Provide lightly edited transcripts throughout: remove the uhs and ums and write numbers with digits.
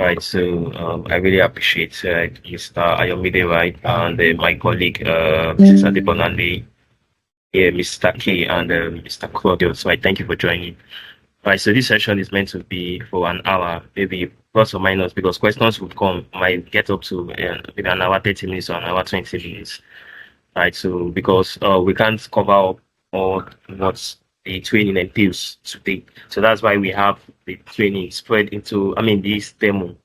Right, so I really appreciate Mr. Ayomide, right, and my colleague, Mrs. Adebonande, yeah, Mr. K, and Mr. Claudius. Right, thank you for joining. Right, so this session is meant to be for an hour, maybe plus or minus, because questions would come, might get up to maybe an hour 30 minutes or an hour 20 minutes. Right, so because we can't cover up all what the training entails today, so that's why we have the training spread into, I mean, this demo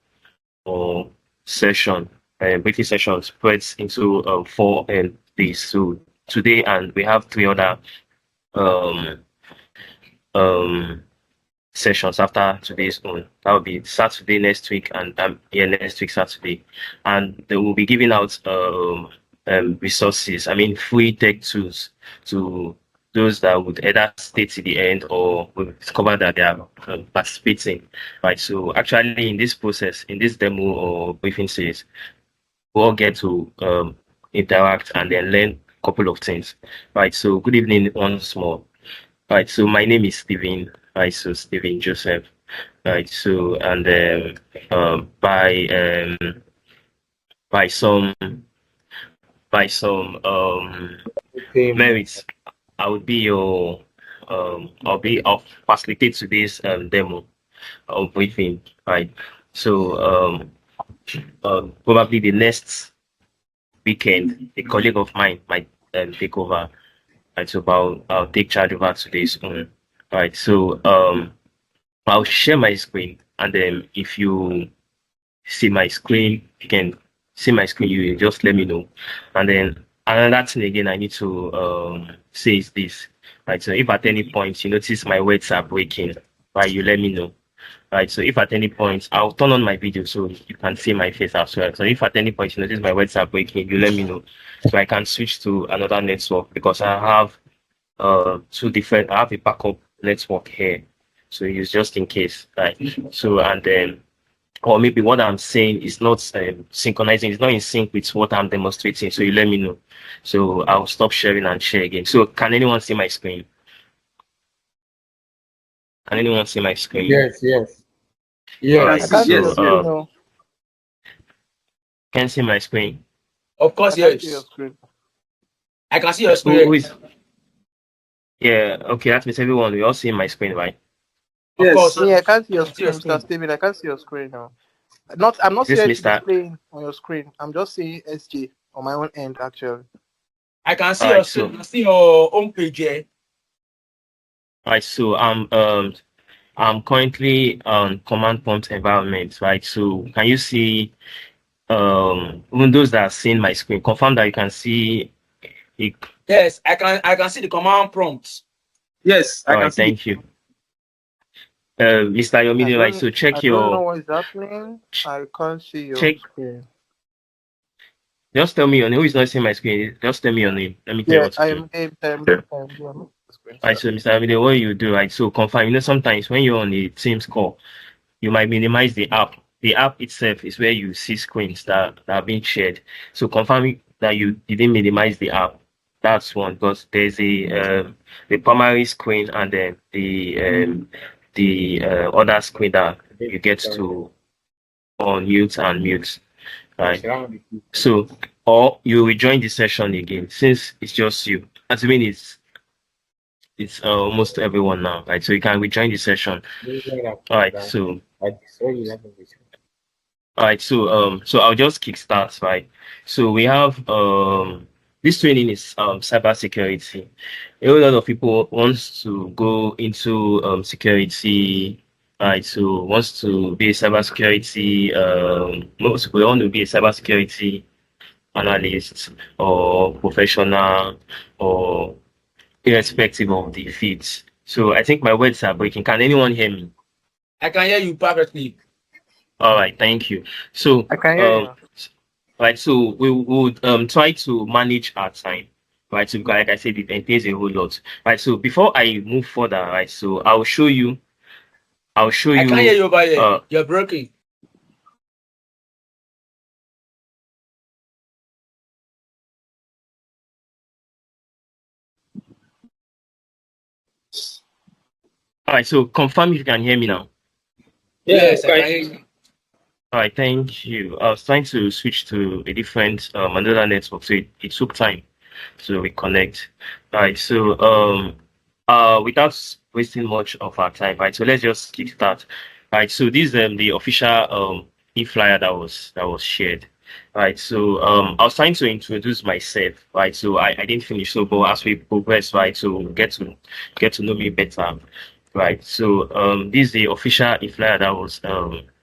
or session, weekly session spreads into 4 days. So today, and we have 3 other um um sessions after today's own. That will be Saturday next week, and next week Saturday, and they will be giving out resources. I mean, free tech tools to those that would either stay to the end or will discover that they are participating. Right. So actually, in this process, in this demo or briefing series, we all get to interact and then learn a couple of things. Right. So good evening once more. Right, so my name is Steven. Right, so Steven Joseph. Right, so and by some Okay. merits, I would be your I'll facilitate today's demo or briefing. Right, so probably the next weekend, a colleague of mine might take over. Right, so I'll take charge over today's own. Right, so I'll share my screen, and then if you see my screen, you can see my screen. You just let me know. And then another thing again, I need to say is this. Right. So if at any point you notice my words are breaking, right, you let me know. Right. So if at any point I'll turn on my video so you can see my face as well. So if at any point you notice my words are breaking, you let me know so I can switch to another network because I have I have a backup network here. So it's just in case, right? So and then or maybe what I'm saying is not synchronizing, it's not in sync with what I'm demonstrating. So you let me know. So I'll stop sharing and share again. So can anyone see my screen? Can anyone see my screen? Yes, yes. All Yes. right. I can't see your So screen, no. can see my screen. Of course, I can't see your yes. screen. I can see your Who screen. is? Yeah. Okay. That means everyone. We all see my screen, right? Of course. Me, I can't see I your can see your screen, Mr. screen. Steven. I can't see your screen now. I'm not Is this seeing it Mr. displaying on your screen. I'm just seeing SG on my own end, actually. I can see All your right. screen. So I can see your home page here. all right. So I'm currently on command prompt environment, right? So can you see even those that are seeing my screen, confirm that you can see it. Yes, I can see the command prompt. Yes, I All can right, see the. thank you. Mr. Yomide, right? So I don't know what is happening. I can't see your check. screen. Just tell me your name. Who is not seeing my screen? Just tell me your name. Let me tell you Yeah, what to I do. am game time. Yeah. I'm on the screen, All right, sir. so Mr. Yomide, what you do, right? So confirm. You know, sometimes when you're on the Teams call, you might minimize the app. The app itself is where you see screens that are being shared. So confirm that you didn't minimize the app. That's one because there's the primary screen and then the other screen that you get to unmute and mute. Right. So or you rejoin the session again since it's just you. Assuming it's almost everyone now, right? So you can rejoin the session. All right. So all right, so I'll just kickstart, right? So we have this training is cybersecurity. A whole lot of people wants to go into security, right? So wants to be a cybersecurity most people want to be a cybersecurity analyst or professional or irrespective of the fields. So I think my words are breaking. Can anyone hear me? I can hear you perfectly. All right, thank you. So I can hear you. right, so we would try to manage our time, right? So because like I said, it entails a whole lot, right? So before I move further, right? So I'll show I can hear you. you over here. You're broken. All right, so confirm if you can hear me now. Yes, I can hear you. All right, thank you. I was trying to switch to a different another network, so it took time to reconnect. All right, so without wasting much of our time, right? So let's just kick start. All right, so this is the official e-flyer that was shared. All right, so I was trying to introduce myself, right? So I didn't finish, so but as we progress, right, so get to know me better, right? So this is the official e-flyer that was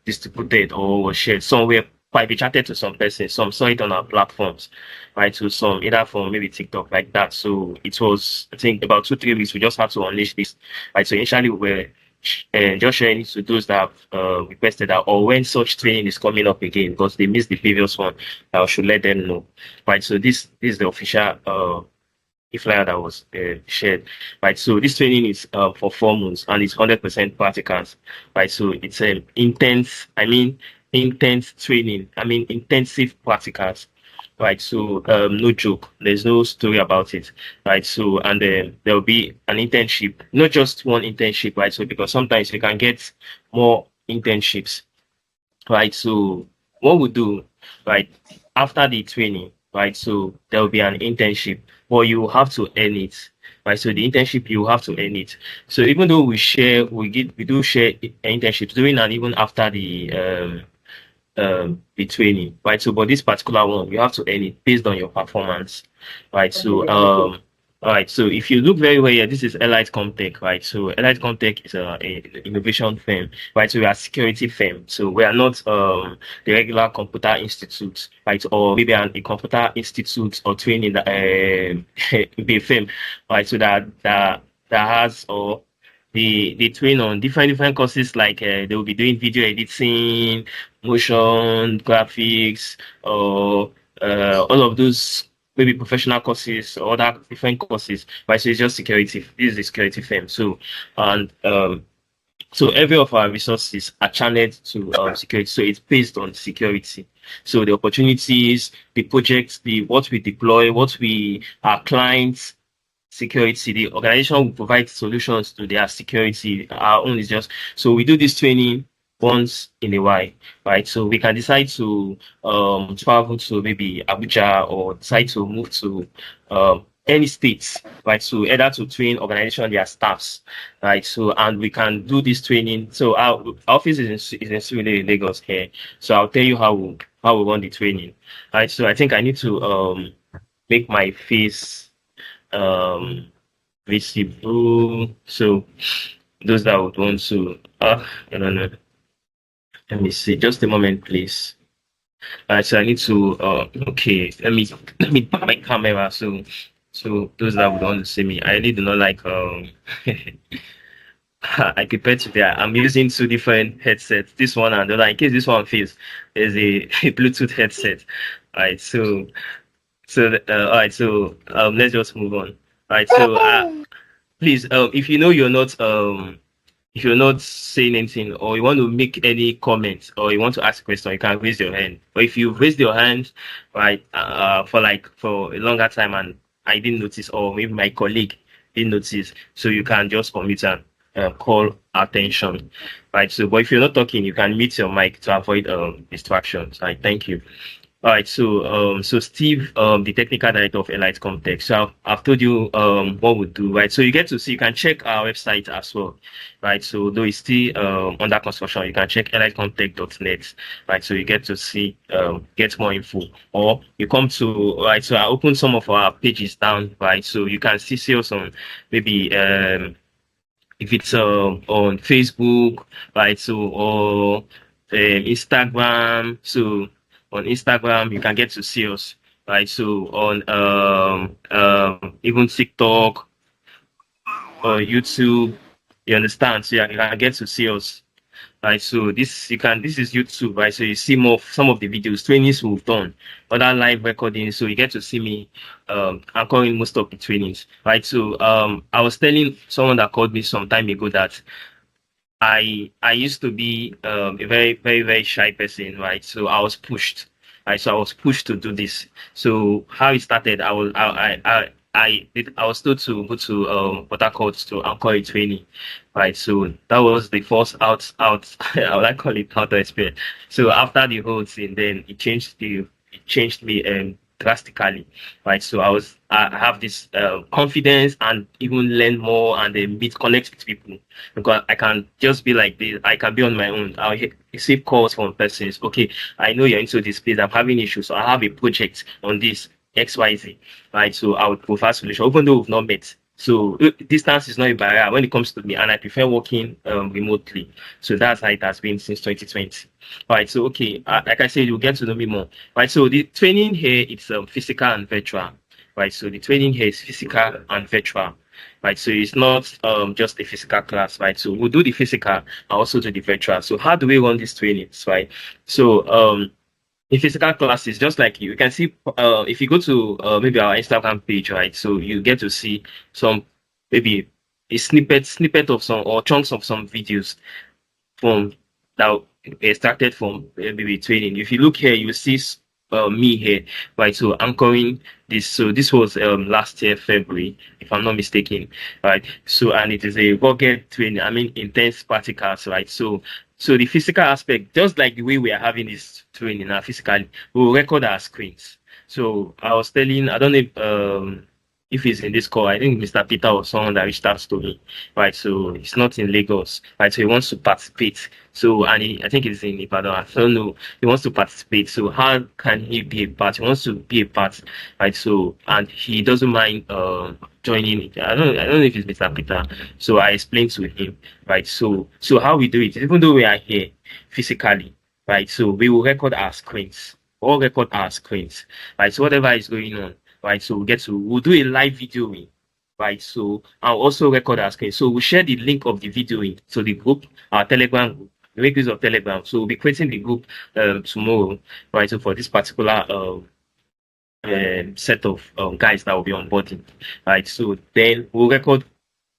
distributed or was shared somewhere private chatted to some person. Some saw it on our platforms, right? So some either from maybe TikTok like that. So it was, I think, about 2 3 weeks. We just had to unleash this, right? So initially we were just sharing it to those that have requested that, or when such training is coming up again because they missed the previous one, I should let them know, right? So this is the official flyer that was shared, right? So this training is for 4 months and it's 100% practicals, right? So it's intense, intense training, intensive practicals, right? So no joke, there's no story about it, right? So and then there will be an internship, not just one internship, right? So because sometimes you can get more internships, right? So what we do, right, after the training, right? So there will be an internship, but you have to earn it, right? So the internship you have to earn it. So even though we do share internships during and even after the training, right? So, but this particular one, you have to earn it based on your performance, right? So, all right. So, if you look very well here, this is Elite Comtech, right? So, Elite Comtech is a innovation firm, right? So, we are a security firm. So, we are not the regular computer institute, right? Or maybe a computer institute or training that be a firm, right? So that has or they train on different courses like they will be doing video editing, motion graphics, or all of those maybe professional courses or other different courses, right? So it's just security. This is the security firm. So and so every of our resources are channeled to security. So it's based on security. So the opportunities, the projects, the what we deploy, what we our clients security. The organization will provide solutions to their security. Our own is just so we do this training once in a while, right? So we can decide to travel to maybe Abuja or decide to move to any states, right? So either to train organization their staffs, right? So and we can do this training. So our office is in Surulere, Lagos here. So I'll tell you how we run the training, right? So I think I need to make my face um visible. So those that would want to I don't know. Let me see. Just a moment, please. So I need to okay, let me put my camera so those that would want to see me. I really do not like I prepared today. I'm using two different headsets, this one and the other. In case this one fails, there's a Bluetooth headset. Alright, all right, so let's just move on. All right, so please, if you know you're not if you're not saying anything or you want to make any comments or you want to ask a question, you can raise your hand. Or if you've raised your hand, right, for a longer time and I didn't notice, or maybe my colleague didn't notice, so you can just unmute and call attention, right? So, but if you're not talking, you can mute your mic to avoid distractions. Right, thank you. All right, so Steve, the technical director of Elite Comtech. So I've told you what we do, right? So you get to see, you can check our website as well, right? So though it's still under construction, you can check elitecomtech.net, right? So you get to see get more info, or you come to right. So I open some of our pages down, right? So you can see us on maybe if it's on Facebook, right? So or Instagram, so on Instagram, you can get to see us, right? So on even TikTok or YouTube, you understand? So you can get to see us, right? So this is YouTube, right? So you see more some of the videos, trainings we've done, other live recordings. So you get to see me anchoring most of the trainings, right? So I was telling someone that called me some time ago that I used to be a very shy person, right? So I was pushed, right? So I was pushed to do this. So how it started, I was told to go to Port Harcourt to Anchor training, right? So that was the first out I would like call it out experience. So after the whole thing, then it changed me drastically, right? So I have this confidence and even learn more and then meet connect with people because I can just be like this. I can be on my own. Receive calls from persons. Okay, I know you're into this place. I'm having issues. So I have a project on this XYZ, right? So I would prefer solution, even though we've not met. So distance is not a barrier when it comes to me, and I prefer working remotely. So that's how it has been since 2020. Right. So okay, like I said, you'll get to know me more. Right. So the training here it's physical and virtual. Right. So the training here is physical and virtual. Right. So it's not just a physical class. Right. So we'll do the physical and also do the virtual. So how do we run these trainings? Right. So in physical classes, just like you can see, if you go to maybe our Instagram page, right? So you get to see some maybe a snippet of some or chunks of some videos from that started from maybe training. If you look here, you will see me here, right? So anchoring this. So this was last year February, if I'm not mistaken, right? So and it is a rugged training. I mean intense practicals, right? So the physical aspect, just like the way we are having this training now physically, we will record our screens. So I was telling, I don't know if he's in this call. I think Mr. Peter was someone that reached out to me, right? So he's not in Lagos, right? So he wants to participate. So and I think he's in Ibadan. I don't know. He wants to participate. So how can he be a part? He wants to be a part, right? So and he doesn't mind joining. I don't know if it's Mr. Peter. So I explained to him, right? So how we do it, even though we are here physically, right? So we will record our screens. All record our screens, right? So whatever is going on, right? So we'll do a live videoing, right? So I'll also record our screen. So we'll share the link of the videoing. So the group, our Telegram group, the make use of Telegram. So we'll be creating the group tomorrow, right? So for this particular set of guys that will be onboarding, right? So then we'll record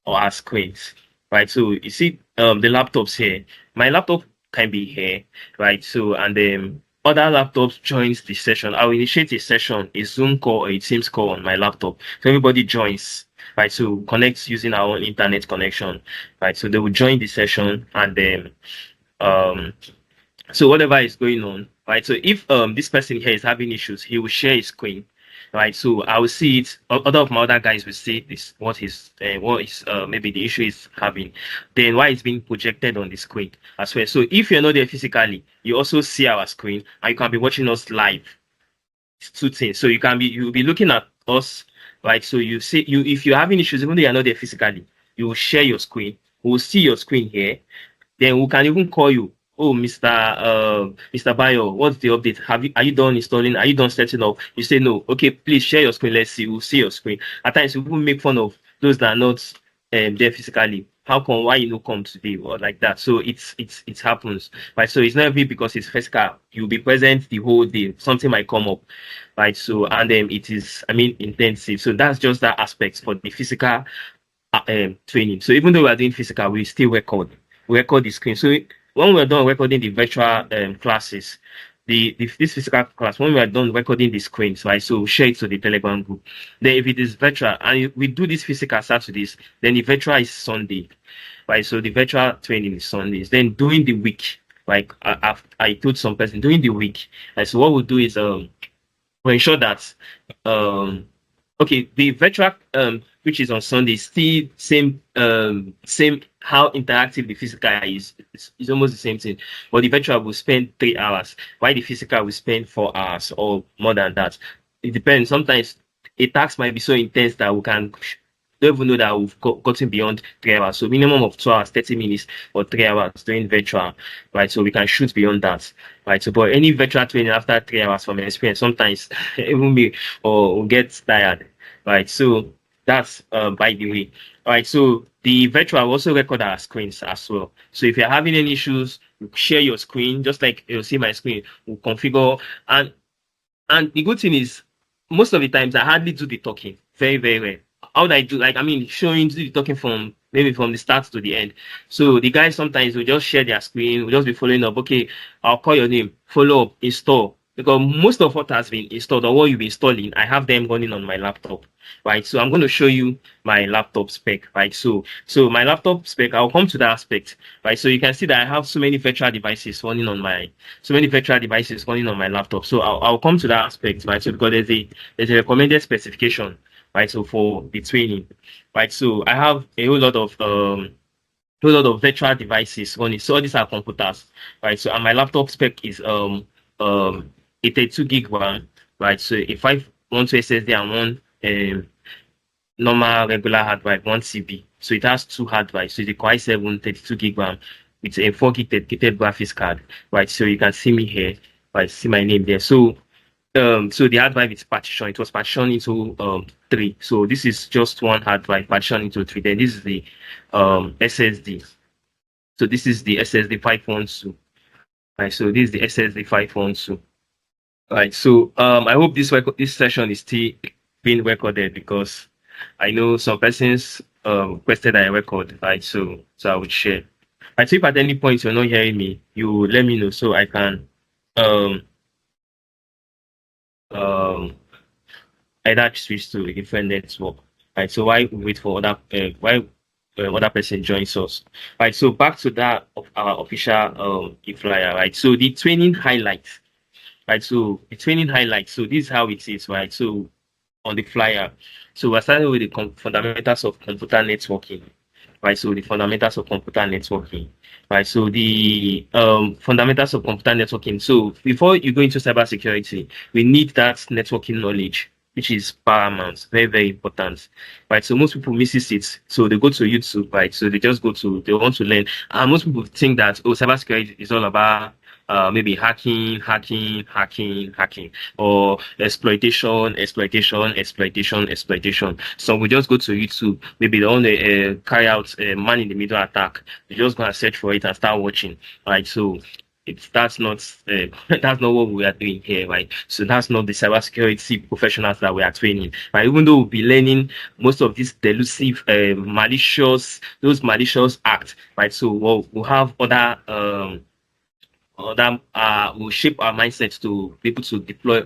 our screens, right? So you see the laptops here. My laptop can be here, right? So and then other laptops joins the session. I'll initiate a session, a Zoom call or a Teams call on my laptop. So everybody joins, right? So connects using our own internet connection, right? So they will join the session and then um so whatever is going on, right? So if this person here is having issues, he will share his screen, right? So I will see it. Other of my other guys will see this what is maybe the issue is having, then why it's being projected on the screen as well. So if you're not there physically, you also see our screen and you can be watching us live. It's two things. So you'll be looking at us, right? So you see if you're having issues, even though you're not there physically, you will share your screen. We'll see your screen here then we can even call you. Oh, Mr. Bayo, what's the update? Are you done installing? Are you done setting up? You say no. Okay, please share your screen. Let's see. We'll see your screen. At times, we will make fun of those that are not there physically. How come? Why you no come today or like that? So it happens, right? So it's not every because it's physical. You'll be present the whole day. Something might come up, right? So and then it is, I mean, intensive. So that's just that aspect for the physical training. So even though we are doing physical, we record the screen. So when we're done recording the virtual classes, this physical class, when we are done recording the screens, right? So we'll share it to the Telegram group. Then if it is virtual and we do this physical Saturdays, then the virtual is Sunday, right? So the virtual training is Sundays. Then during the week, like I told some person during the week, and so what we'll do is we ensure that okay, the virtual which is on Sunday, still same how interactive the physical is. It's almost the same thing. But the virtual will spend 3 hours, while the physical will spend 4 hours or more than that. It depends. Sometimes a task might be so intense that we can don't even know that we've gotten beyond 3 hours. So minimum of 2 hours, 30 minutes or 3 hours doing virtual, right? So we can shoot beyond that, right? So but any virtual training after 3 hours from experience, sometimes even me or get tired, right? So that's by the way. All right, so the virtual will also record our screens as well. So if you're having any issues, you share your screen, just like you'll see my screen, we'll configure. And the good thing is, most of the times I hardly do the talking. Very, very rare. How do I do? Like, I mean, showing do the talking from maybe from the start to the end. So the guys sometimes will just share their screen, will just be following up. Okay, I'll call your name, follow up, install. because most of what has been installed or what you've been installing, I have them running on my laptop, right? So I'm going to show you my laptop spec, right? So my laptop spec, I'll come to that aspect, right? So you can see that I have so many virtual devices running on my laptop. So I'll come to that aspect, right? So because there's a recommended specification, right? So for the training, right? So I have a lot of virtual devices running. So all these are computers, right? So and my laptop spec is a 32 gig RAM, right? So if I want to SSD and one normal regular hard drive, 1 TB. So it has two hard drives. So it's a Core i7 32 gig RAM with a 4 gig dedicated graphics card, right? So you can see me here, right? See my name there. So the hard drive is partitioned. It was partitioned into three. So this is just one hard drive partitioned into three. Then this is the SSD. So this is the SSD 512. Right. So this is the SSD 512. Right. So I hope this session is still being recorded because I know some persons requested I record. Right. So I would share. I think at any point you're not hearing me, you let me know so I can um um either switch to a different network. Right. So why wait for other person joins us? Right. So back to that of our official flyer. Right. So the training highlights. Right. So the training highlights. So this is how it is. Right. So on the flyer. So we're starting with the fundamentals of computer networking. Right. So the fundamentals of computer networking. Right. So the fundamentals of computer networking. So before you go into cybersecurity, we need that networking knowledge, which is paramount, very, very important. Right. So most people misses it. So they go to YouTube, right? So they want to learn. And most people think that cybersecurity is all about maybe hacking, or exploitation. So we just go to YouTube. Maybe they want to carry out a man in the middle attack. They just gonna search for it and start watching. Right. So that's not that's not what we are doing here, right? So that's not the cybersecurity professionals that we are training, right? Even though we'll be learning most of these delusive, malicious acts, right? So we'll have other that will shape our mindset to be able to deploy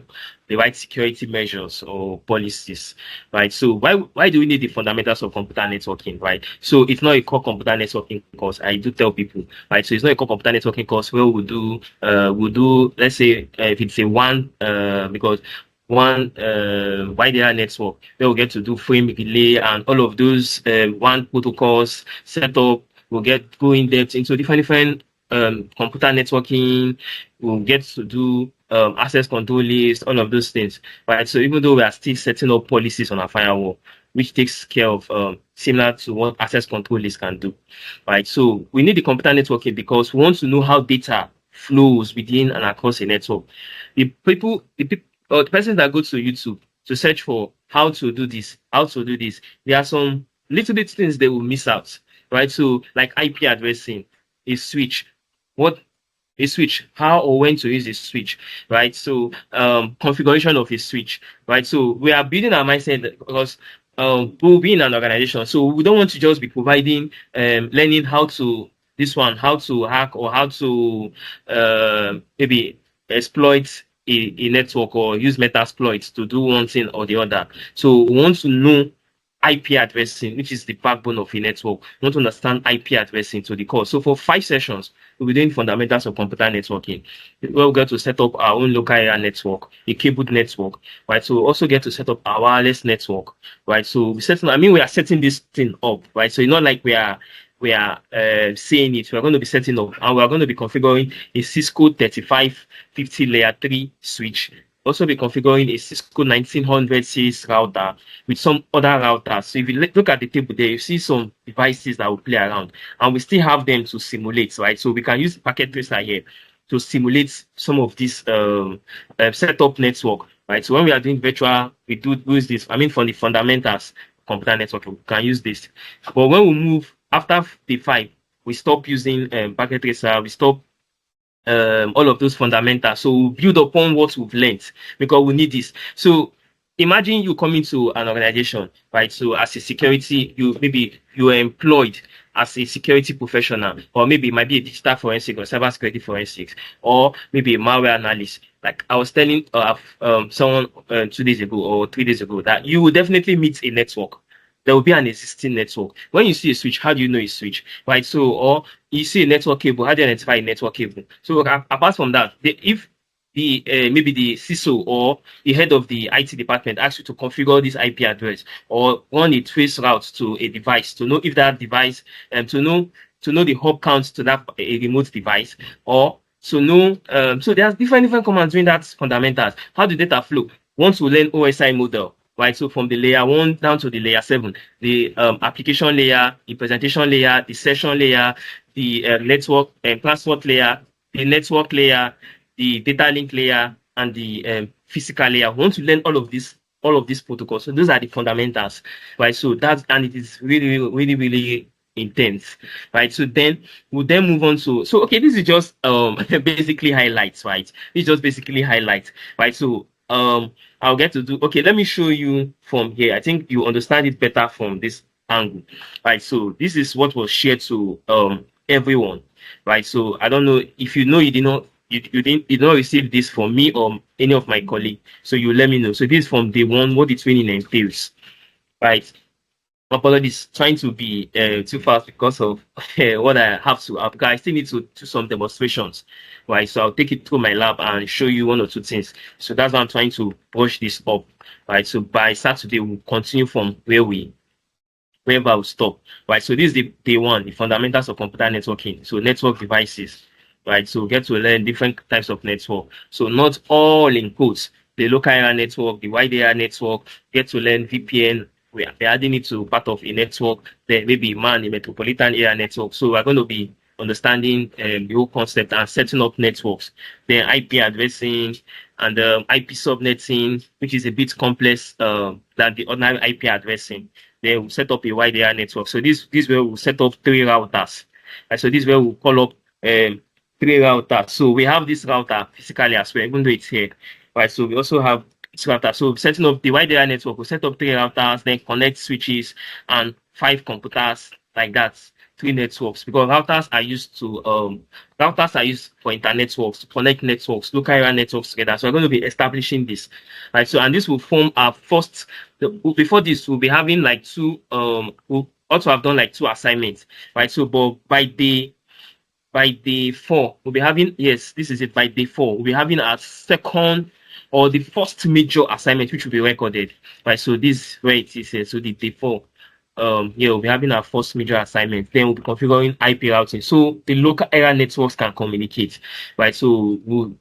the right security measures or policies, right? So why do we need the fundamentals of computer networking, right? So it's not a core computer networking course. I do tell people, right? So it's not a core computer networking course where we'll do let's say if it's a one because one wide area network, where we'll get to do frame relay and all of those one protocols set up. We'll go in depth into different computer networking. We'll get to do access control list, all of those things, right? So even though we are still setting up policies on our firewall, which takes care of similar to what access control list can do, right? So we need the computer networking because we want to know how data flows within and across a network. The persons that go to YouTube to search for how to do this, there are some little bit things they will miss out, right? So like IP addressing, a switch, what a switch, how or when to use a switch, right? So configuration of a switch, right? So we are building our mindset because we'll be in an organization, so we don't want to just be providing learning how to hack or how to maybe exploit a network or use metasploit to do one thing or the other. So we want to know IP addressing, which is the backbone of a network. We want to understand IP addressing to the core. So for 5 sessions, we'll be doing fundamentals of computer networking. We'll get to set up our own local area network, a cabled network, right? So we'll also get to set up our wireless network, right? So we are setting this thing up, right? So it's not like we are saying it. We're going to be setting up and we're going to be configuring a Cisco 3550 layer 3 switch. Also be configuring a Cisco 1900 series router with some other routers. So if you look at the table there, you see some devices that will play around and we still have them to simulate, right? So we can use packet tracer here to simulate some of this setup network, right? So when we are doing virtual, we use this. I mean, from the fundamentals computer network, we can use this. But when we move after the 5, we stop using packet tracer, we stop all of those fundamentals. So we'll build upon what we've learned because we need this. So imagine you come into an organization, right? So as a security, you are employed as a security professional, or maybe it might be a digital forensic or cybersecurity forensics, or maybe a malware analyst. like I was telling someone 2 days ago or 3 days ago that you will definitely meet a network. There will be an existing network. When you see a switch, how do you know it's switch, right? So, or you see a network cable, how do you identify a network cable? So, apart from that, if the maybe the CISO or the head of the IT department asks you to configure this IP address or run a trace route to a device to know if that device to know the hop count to that a remote device, or to know so there's different commands doing that fundamentals. How the data flow? Once we learn OSI model, right? So from the layer 1 down to the layer 7, the application layer, the presentation layer, the session layer, the network and transport layer, the network layer, the data link layer, and the physical layer. Once you learn all of these protocols, so those are the fundamentals, right? So that's, and it is really intense, right? So then we'll then move on to, so okay, this is just basically highlights, right? This is just basically highlights, right? So I'll get to do, okay, let me show you from here. I think you understand it better from this angle, right? So this is what was shared to everyone, right? So I don't know if you know, you did not receive this from me or any of my colleagues, so you let me know. So this is from day one, what the training entails, right? Apologies, trying to be too fast because of what I have to. Because I still need to do some demonstrations, right? So I'll take it through my lab and show you one or two things. So that's why I'm trying to brush this up, right? So by Saturday we'll continue from wherever we stop, right? So this is the day one, the fundamentals of computer networking. So network devices, right? So get to learn different types of network. So not all in quotes, the local area network, the wide area network, get to learn VPN. We are adding it to part of a network, then maybe man, a metropolitan area network. So we're going to be understanding the whole concept and setting up networks. Then IP addressing and IP subnetting, which is a bit complex than the ordinary IP addressing. Then we'll set up a wide area network. So this where we'll set up 3 routers. Right, so this where we'll call up 3 routers. So we have this router physically as well, even though it's here. Right, so we also have router. So setting up the wide area network, we'll set up 3 routers, then connect switches and 5 computers like that. 3 networks, because routers are used for internetworks to connect networks, local area networks together. So we're going to be establishing this, right? So and this will form our first. Before this, we'll be having like 2. We'll also have done like 2 assignments, right? So, but by day 4, we'll be having, yes, this is it. By day 4, we'll be having our second or the first major assignment, which will be recorded, right? So this is where it is here. So the day 4, yeah, we'll be having our first major assignment. Then we'll be configuring IP routing so the local area networks can communicate, right? So we'll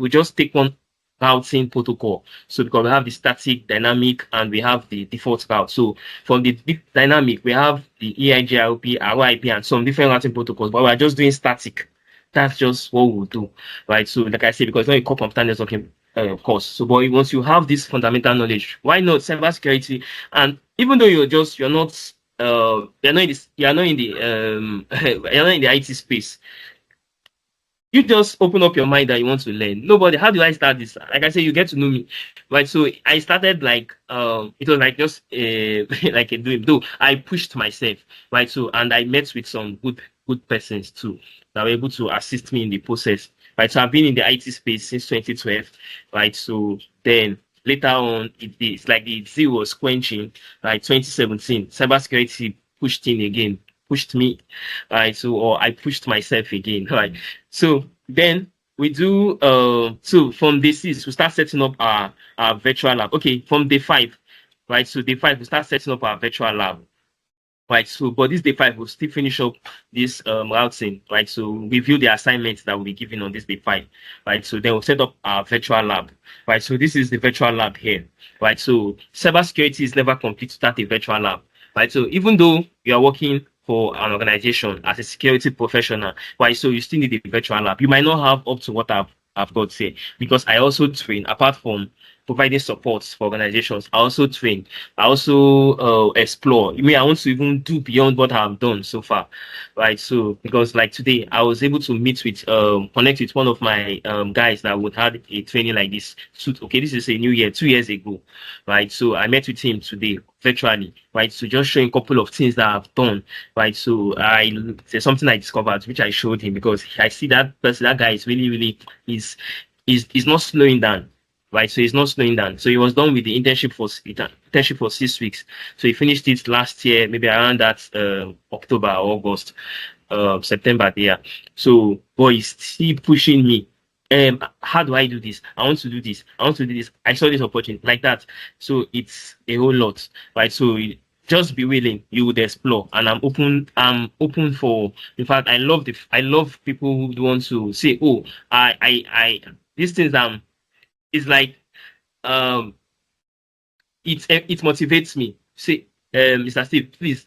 just take one routing protocol. So because we have the static, dynamic, and we have the default route. So from the dynamic, we have the EIGRP, RIP, and some different routing protocols, but we're just doing static. That's just what we'll do, right? So like I said, because it's not a core computer networking course. So, but once you have this fundamental knowledge, why not cybersecurity? And even though you're not you're not in this, you're not in the you're not in the IT space, you just open up your mind that you want to learn. Nobody, how do I start this? Like I said, you get to know me, right? So I started like it was like just like a dream. Though I pushed myself, right? So and I met with some good persons too that were able to assist me in the process, right? So I've been in the IT space since 2012, right? So then later on, it's like the zeal was quenching, like 2017, cybersecurity pushed in again, pushed me, right? So or I pushed myself again, right? So then we do so from day 6 we start setting up our virtual lab. Okay, from day 5, right? So day 5 we start setting up our virtual lab. Right, so but this day 5 we'll still finish up this routing, right? So review the assignments that will be given on this day 5, right? So then we'll set up our virtual lab, right? So this is the virtual lab here, right? So cybersecurity is never complete without a virtual lab, right? So even though you are working for an organization as a security professional, right? So you still need a virtual lab. You might not have up to what I've got to say, because I also train apart from providing support for organizations. I also train. I also explore. I mean, I want to even do beyond what I've done so far, right? So because like today, I was able to meet with connect with one of my guys that would have a training like this. So, okay, this is a new year, 2 years ago, right? So I met with him today virtually, right? So just showing a couple of things that I've done, right? So there's something I discovered which I showed him, because I see that person, that guy is really is is not slowing down, right? So he's not slowing down. So he was done with the internship for 6 weeks. So he finished it last year, maybe around that October, August, September there. So, boy, he's still pushing me. How do I do this? I want to do this. I want to do this. I saw this opportunity like that. So it's a whole lot, right? So just be willing. You would explore, and I'm open. I'm open for. In fact, I love people who want to say, "Oh, these things." It's like um, it motivates me. Say, Mr. Steve, please,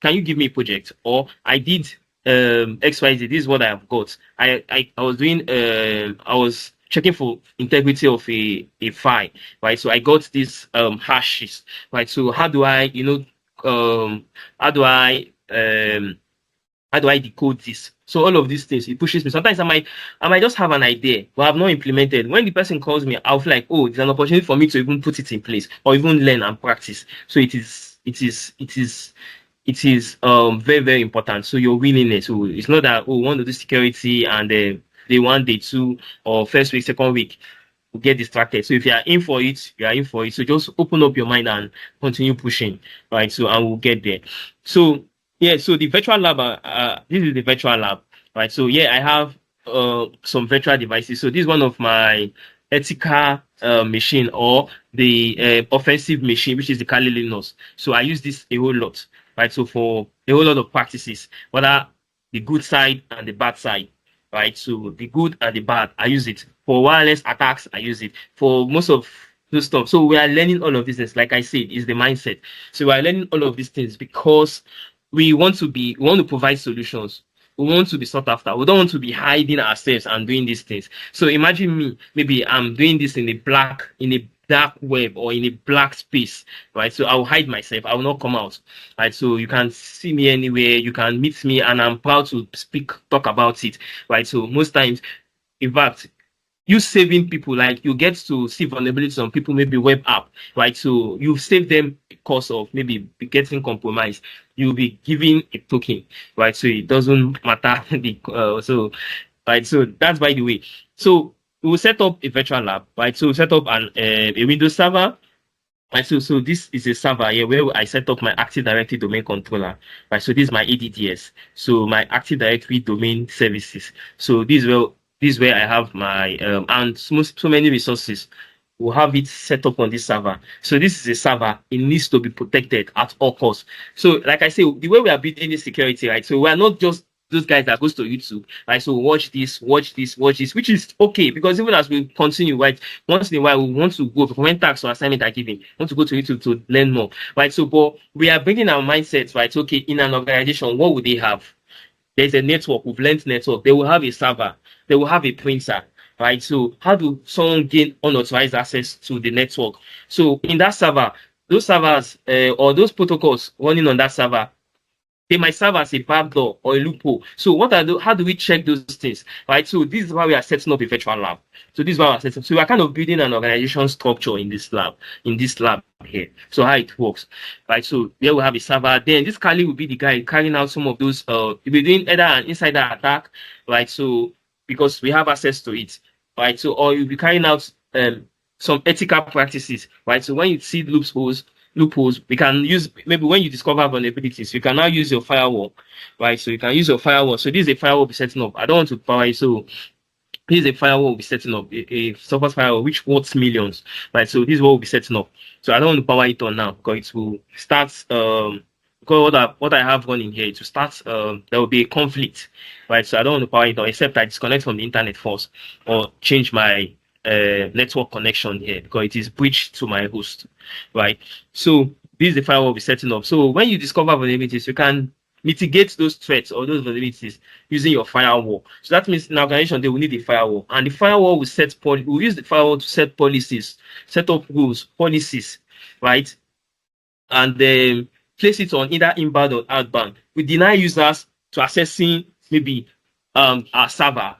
can you give me a project? Or I did XYZ. This is what I have got. I was doing I was checking for integrity of a file, right? So I got this hashes, right? So how do I, how do I how do I decode this? So all of these things, it pushes me. Sometimes I might just have an idea, but I've not implemented. When the person calls me, I'll feel like, oh, there's an opportunity for me to even put it in place or even learn and practice. So it is very, very important. So your willingness. So it's not that, oh, we want to do security and day one, day two, or first week, second week, we get distracted. So if you are in for it, you are in for it. So just open up your mind and continue pushing, right? So and we'll get there. So yeah, so the virtual lab, this is the virtual lab, right? So yeah, I have some virtual devices. So this is one of my ethical machine or the offensive machine, which is the Kali Linux. So I use this a whole lot, right? So for a whole lot of practices, whether the good side and the bad side, right? So the good and the bad, I use it. For wireless attacks, I use it. For most of those stuff. So we are learning all of these things. Like I said, is the mindset. So we are learning all of these things because we want to provide solutions. We want to be sought after. We don't want to be hiding ourselves and doing these things. So imagine me, maybe I'm doing this in a dark web or in a black space, right? So I'll hide myself. I will not come out, right? So you can see me anywhere. You can meet me, and I'm proud to talk about it, right? So most times, in fact, you saving people, like you get to see vulnerabilities on people, maybe web app, right? So you save them because of maybe getting compromised. You'll be giving a token, right? So it doesn't matter right. So that's by the way. So we will set up a virtual lab, right? So set up a Windows server. Right, so this is a server here where I set up my Active Directory domain controller. Right, so this is my ADDS. So my Active Directory domain services. So this is where I have my and so many resources. We'll have it set up on this server. So this is a server. It needs to be protected at all costs. So like I say, the way we are building this security, right? So we are not just those guys that goes to YouTube, right? So watch this, which is okay because even as we continue, right? Once in a while, we want to go when tasks or assignment are given, want to go to YouTube to learn more, right? So, but we are bringing our mindsets, right? Okay, in an organization, what would they have? There's a network. We've learned network. They will have a server. They will have a printer, right? So, how do someone gain unauthorized access to the network? So, in that server, those servers or those protocols running on that server, they might serve as a backdoor or a loophole. So how do we check those things? Right. So this is why we are setting up a virtual lab. So this is why we are setting. So we are kind of building an organization structure in this lab here. So how it works. Right. So there we have a server. Then this Kali will be the guy carrying out some of those we'll be doing either an insider attack, right? So because we have access to it, right? So or you'll be carrying out some ethical practices, right? So when you see loopholes, we can use maybe when you discover vulnerabilities, you can now use your firewall, right? So you can use your firewall. So this is a firewall we're setting up. I don't want to power it, so this is a firewall we're setting up, a software firewall which worth millions, right? So this is what we'll be setting up. So I don't want to power it on now because it will start because what I have running here, it will start there will be a conflict, right? So I don't want to power it on except I disconnect from the internet first or change my network connection here because it is breached to my host, right? So this is the firewall we're setting up. So when you discover vulnerabilities, you can mitigate those threats or those vulnerabilities using your firewall. So that means in our organization they will need a firewall, and the firewall will use the firewall to set policies, set up rules, policies, right? And then place it on either inbound or outbound. We deny users to accessing maybe our server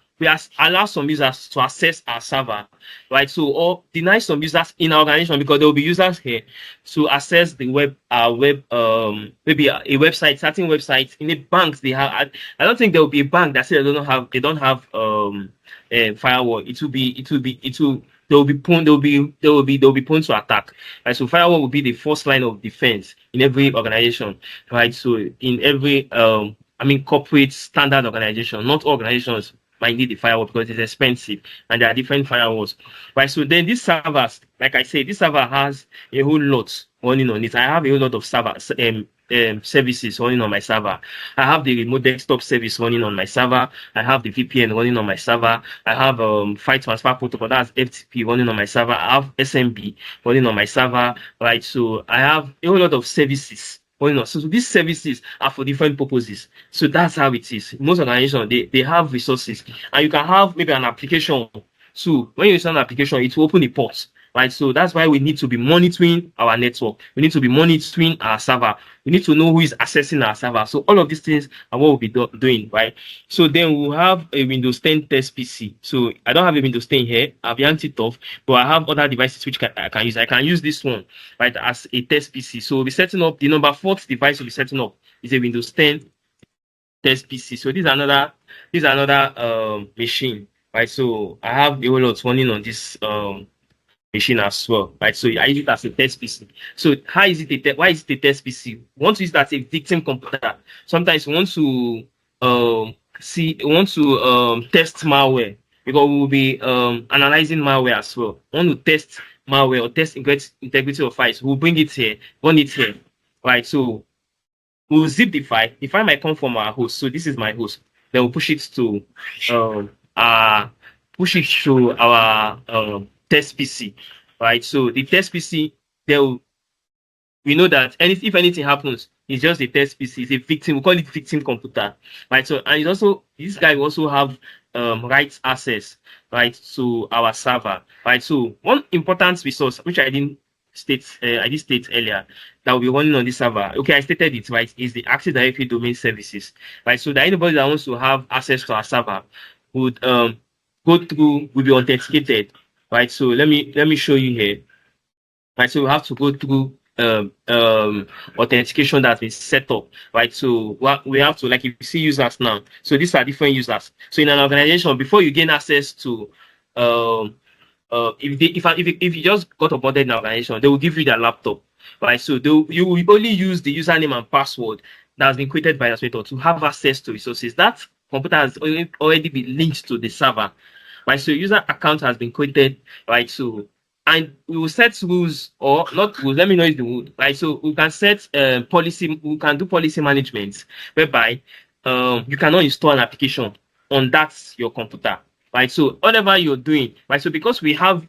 allow some users to access our server, right? So, or deny some users in our organization, because there will be users here to access the web, maybe a website, certain websites in a bank. I don't think there will be a bank that says they don't have a firewall. They will be prone, they will be prone to attack. Right? So firewall will be the first line of defense in every organization, right? So in every corporate standard organization, not all organizations might need the firewall because it's expensive and there are different firewalls. Right. So then these servers, like I said, this server has a whole lot running on it. I have a whole lot of services running on my server. I have the remote desktop service running on my server. I have the VPN running on my server. I have file transfer protocol, that's FTP, running on my server. I have SMB running on my server. Right. So I have a whole lot of services running on. So these services are for different purposes. So that's how it is. Most organizations, they have resources, and you can have maybe an application. So when you install an application, it will open a port. Right. So that's why we need to be monitoring our network. We need to be monitoring our server. We need to know who is accessing our server. So all of these things are what we'll be doing, right? So then we'll have a Windows 10 test PC. So I don't have a Windows 10 here. I've yanked it off, but I have other devices which I can use. I can use this one, right, as a test PC. So we'll be setting up the number 4th device we'll be setting up is a Windows 10 test PC. So this is another machine, right? So I have the whole lot running on this machine as well, right? So I use it as a test PC. So how is it why is it a test PC? We want to use that as a victim computer. Sometimes we want to test malware, because we will be analyzing malware as well. We want to test malware or test integrity of files. We'll bring it here, run it here, right? So we'll zip the file. The file might come from our host. So this is my host. Then we'll push it to our test PC, right? So the test PC, we know that if anything happens, it's just a test PC. It's a victim. We call it victim computer, right? So, and this guy will also have rights access, right, to our server, right? So one important resource which I did state earlier that will be running on this server. Okay, I stated it, right? Is the Active Directory domain services, right? So that anybody that wants to have access to our server would will be authenticated, right? So let me show you here, right? So we have to go through authentication that's been set up, right? So what we have to, like, if you see users now, so these are different users. So in an organization, before you gain access to if you just got onboarded in an organization, they will give you their laptop, right? So you will only use the username and password that has been created by the administrator to have access to resources. That computer has already been linked to the server, right? So user account has been created, right? So, and we will set rules, or not rules. Let me know if the rule, right? So we can set policy. We can do policy management whereby you cannot install an application on your computer, right? So whatever you're doing, right? So because we have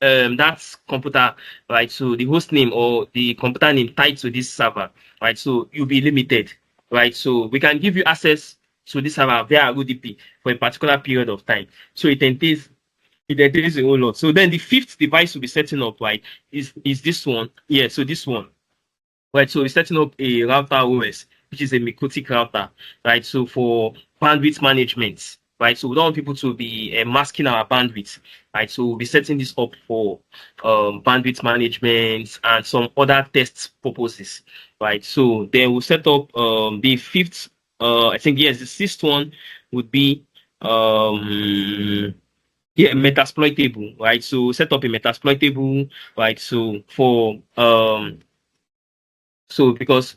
that computer, right? So the host name or the computer name tied to this server, right? So you'll be limited, right? So we can give you access to this server via ODP for a particular period of time. So it entails a whole lot. So then the 5th device we'll be setting up, right, is this one. Yeah, so this one. Right, so we're setting up a router OS, which is a Mikotic router, right? So for bandwidth management, right? So we don't want people to be masking our bandwidth, right? So we'll be setting this up for bandwidth management and some other test purposes, right? So then we'll set up the 5th, I think, yes, the 6th one would be Metasploitable, right? So set up a Metasploitable, right? So for so because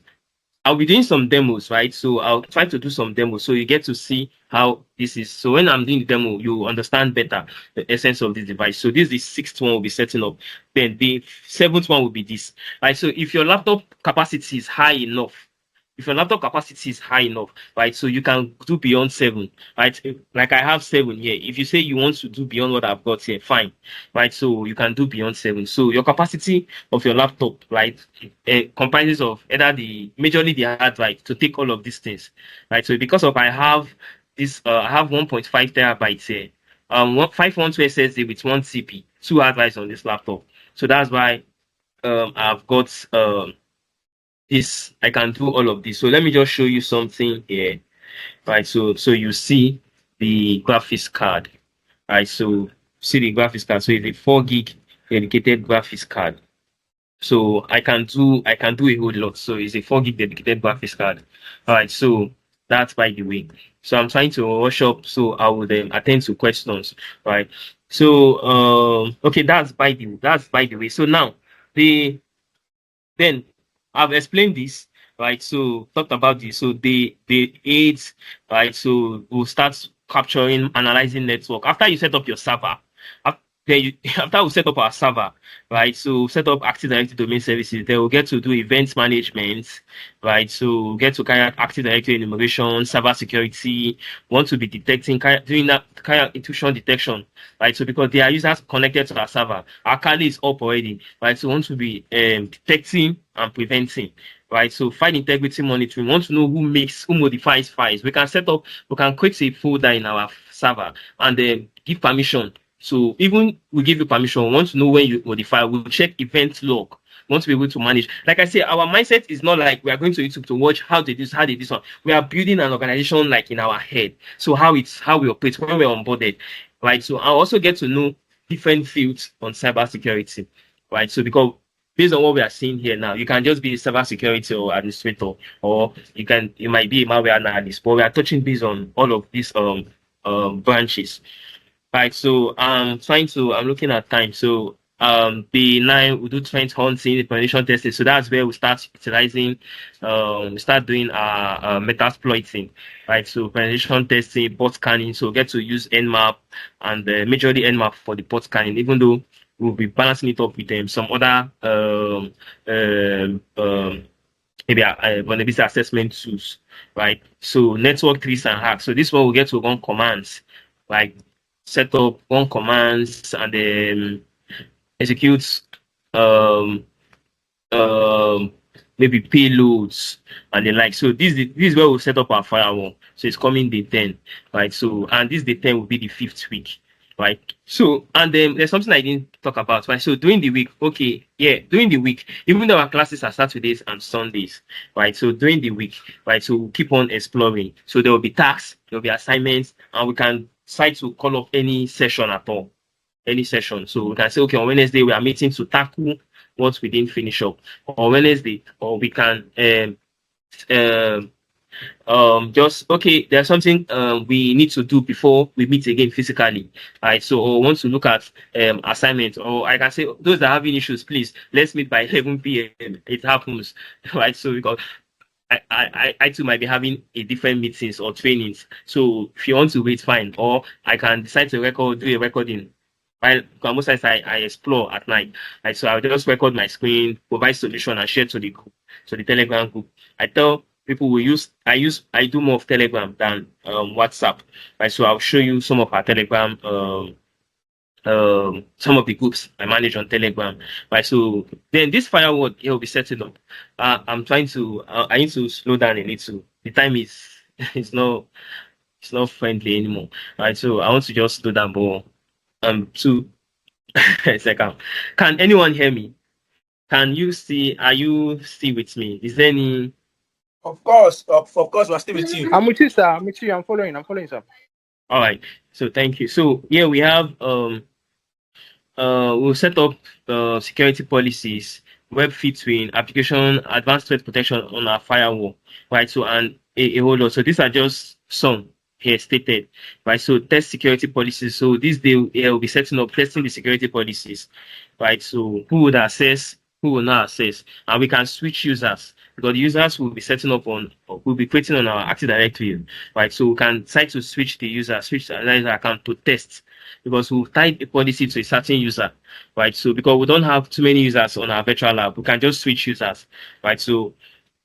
I'll be doing some demos, right? So I'll try to do some demos so you get to see how this is. So when I'm doing the demo, you understand better the essence of this device. So this is the 6th one we'll be setting up. Then the 7th one will be this, right? So if your laptop capacity is high enough, right? So you can do beyond 7, right? Like I have 7 here. If you say you want to do beyond what I've got here, fine, right? So you can do beyond 7. So your capacity of your laptop, right, comprises of majorly the hard drive to take all of these things, right? So because of I have 1.5 terabytes here, 512 SSD with 1 CP, 2 hard drives on this laptop. So that's why I've got this. I can do all of this. So let me just show you something here, right? So you see the graphics card. Right, so see the graphics card. So it's a 4 gig dedicated graphics card. So I can do a whole lot. So it's a 4 gig dedicated graphics card. All right, so that's by the way. So I'm trying to rush up so I will then attend to questions. Right. So okay, that's by the way. So now the then I've explained this, right? So talked about this. So the aids, right? So we'll start capturing, analyzing network. After you set up your server, after we set up our server, right? So set up Active Directory domain services, then we'll get to do event management, right? So we'll get to carry out Active Directory enumeration, cyber security, want to be detecting, doing that carry out intrusion detection, right? So because there are users connected to our server, our kernel is up already, right? So we want to be detecting and preventing, right? So file integrity monitoring. We want to know who modifies files. We can create a folder in our server and then give permission. So even we give you permission, we want to know when you modify, we'll check event log. We want to be able to manage. Like I say, our mindset is not like we are going to YouTube to watch how they do this, how they do this one. We are building an organization like in our head. So how we operate when we're onboarded, right? So I also get to know different fields on cybersecurity, right? So because based on what we are seeing here now, you can just be a cybersecurity or administrator, or you might be a malware analyst, but we are touching based on all of these branches. Right, so I'm looking at time. So the 9 we do trend hunting, the penetration testing. So that's where we start utilizing, we start doing our metasploiting, right? So penetration testing, port scanning. So we get to use Nmap and majorly Nmap for the port scanning, even though we'll be balancing it up with some other maybe vulnerability assessment tools, right? So network trees and hacks. So this one we get to run commands, like set up run commands and execute um maybe payloads and the like. So this is where we set up our firewall. So it's coming day 10, right? So and this day 10 will be the 5th week, right? So and then there's something I didn't talk about, right? So during the week, okay, yeah, during the week, even though our classes are Saturdays and Sundays, right? So during the week, right? So we'll keep on exploring. So there will be tasks, there will be assignments, and we can decide to call up any session at all, any session. So we can say, okay, on Wednesday we are meeting to tackle what we didn't finish up on Wednesday, or we can just okay, there's something we need to do before we meet again physically, right? So or want to look at assignments, or I can say those that are having issues, please let's meet by 11 p.m. It happens, right? So because I too might be having a different meetings or trainings. So if you want to wait, fine. Or I can decide to do a recording. While most times I explore at night. Right? So I'll just record my screen, provide solution and share to the group, to the Telegram group. I tell people I do more of Telegram than WhatsApp. Right. So I'll show you some of our Telegram some of the groups I manage on Telegram, right? So then this firewall here will be setting up. I need to slow down a little. The time is it's not friendly anymore, right? So I want to just slow down more. To second, can anyone hear me? Can you see? Are you still with me? Is there any? Of course, we're still with you. I'm with you, sir. I'm with you. I'm following, sir. All right. So thank you. So here we have we'll set up security policies, web filtering, application, advanced threat protection on our firewall, right? So and a whole lot. So these are just some here stated, right? So test security policies. So this day will be setting up testing the security policies, right? So who would access, who will not access, and we can switch users because the users will be setting up on, will be creating on our Active Directory, right? So we can decide to switch the another user account to test because we'll tie a policy to a certain user, right? So because we don't have too many users on our virtual lab, we can just switch users, right? So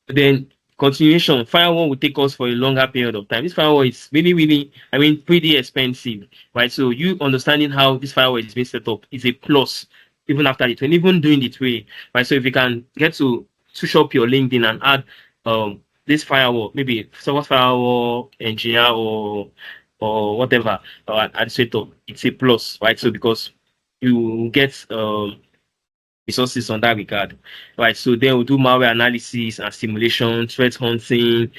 then continuation, firewall will take us for a longer period of time. This firewall is really, pretty expensive, right? So you understanding how this firewall is being set up is a plus, even after it, when even doing it way, right? So if you can get to switch up your LinkedIn and add this firewall, maybe software firewall engineer or whatever, or administrator, it's a plus, right? So because you get resources on that regard, right? So then we'll do malware analysis and simulation, threat hunting,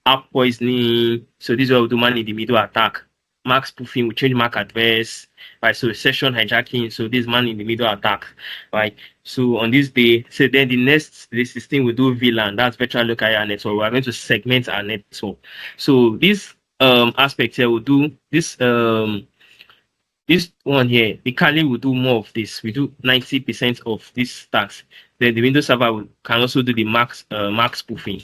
app poisoning. So this is what we'll do man in the middle attack, mark spoofing, we change mark address, right? So session hijacking, so this man in the middle attack, right? So on this day, so then the 16 we do VLAN, that's virtual local area network. We are going to segment our network. So this aspect here will do this one here, the Kali will do more of this. We do 90% of this task. Then the Windows Server can also do the mark spoofing,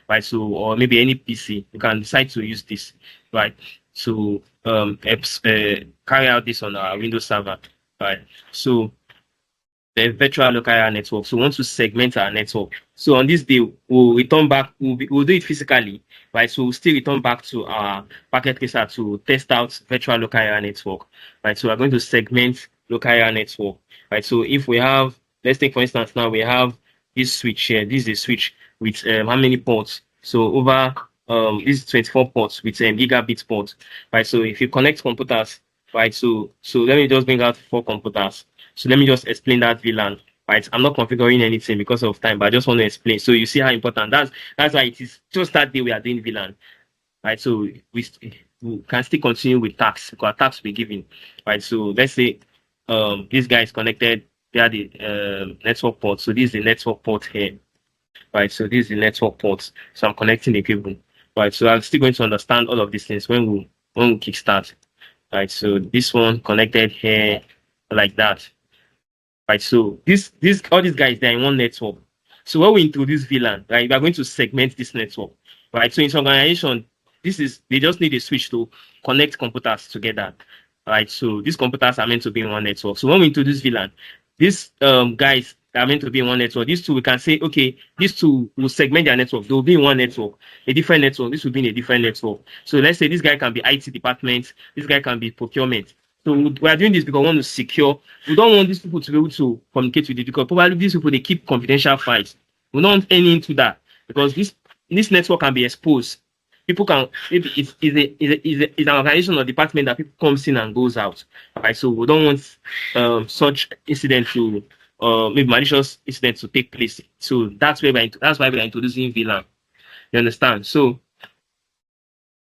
right? So, or maybe any PC, you can decide to use this, right? So, carry out this on our Windows Server, right? So, the virtual local area network. So we want to segment our network. So on this day, we'll return back, we'll do it physically, right? So we'll still return back to our packet tracer to test out virtual local area network, right? So we're going to segment local area network, right? So if we have, let's take for instance, now we have this switch here. This is a switch with how many ports? So over this is 24 ports with gigabit ports, right? So if you connect computers, right? So let me just bring out 4 computers. So let me just explain that VLAN, right? I'm not configuring anything because of time, but I just want to explain. So you see how important that's why it is just that day we are doing VLAN, right? So we can still continue with tasks because tasks we're given, right? So let's say this guy is connected via the network port. So this is the network port here, right? So this is the network port. So I'm connecting the cable, right? So I'm still going to understand all of these things when we kickstart, right? So this one connected here like that. Right, so this all these guys they're in one network. So when we introduce VLAN, right, we are going to segment this network, right? So in some organization, they just need a switch to connect computers together, right? So these computers are meant to be in one network. So when we introduce VLAN, these guys are meant to be in one network. These two we can say, okay, these two will segment their network. They will be in one network, a different network. This will be in a different network. So let's say this guy can be IT department, this guy can be procurement. So we are doing this because we want to secure. We don't want these people to be able to communicate with it because probably these people they keep confidential files. We don't want any into that because this network can be exposed. People can maybe it's an organization or department that people comes in and goes out. Right. So we don't want such incident to maybe malicious incident to take place. So that's why we're introducing VLAN. You understand? So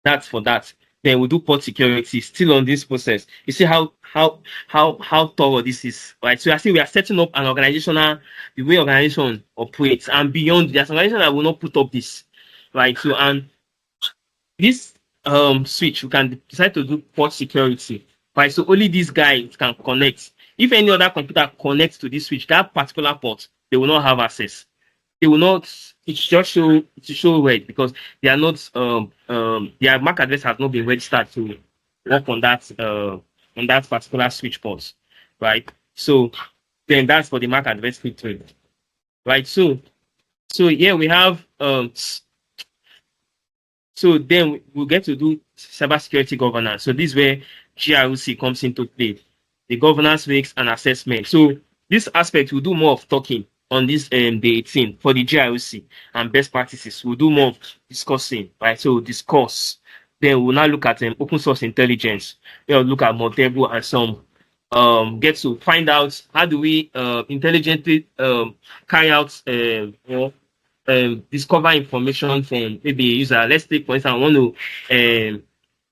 that's for that. Then we do port security still on this process. You see how thorough this is, right? So I see we are setting up an organizational the way organization operates and beyond. There's an organization that will not put up this, right? So and this switch we can decide to do port security, right? So only these guys can connect. If any other computer connects to this switch, that particular port, they will not have access. They will not. It's just show red because they are not their MAC address has not been registered to work on that particular switch port, right? So then that's for the MAC address filtering, right? So here we have so then we'll get to do cybersecurity governance. So this is where GRC comes into play, the governance risks and assessment. So this aspect will do more of talking on this day 18 for the GRC and best practices. We'll do more of discussing, right? So discuss. Then we'll now look at open source intelligence. We'll look at Montego and some get to find out how do we intelligently carry out discover information from maybe a user. Let's take for instance,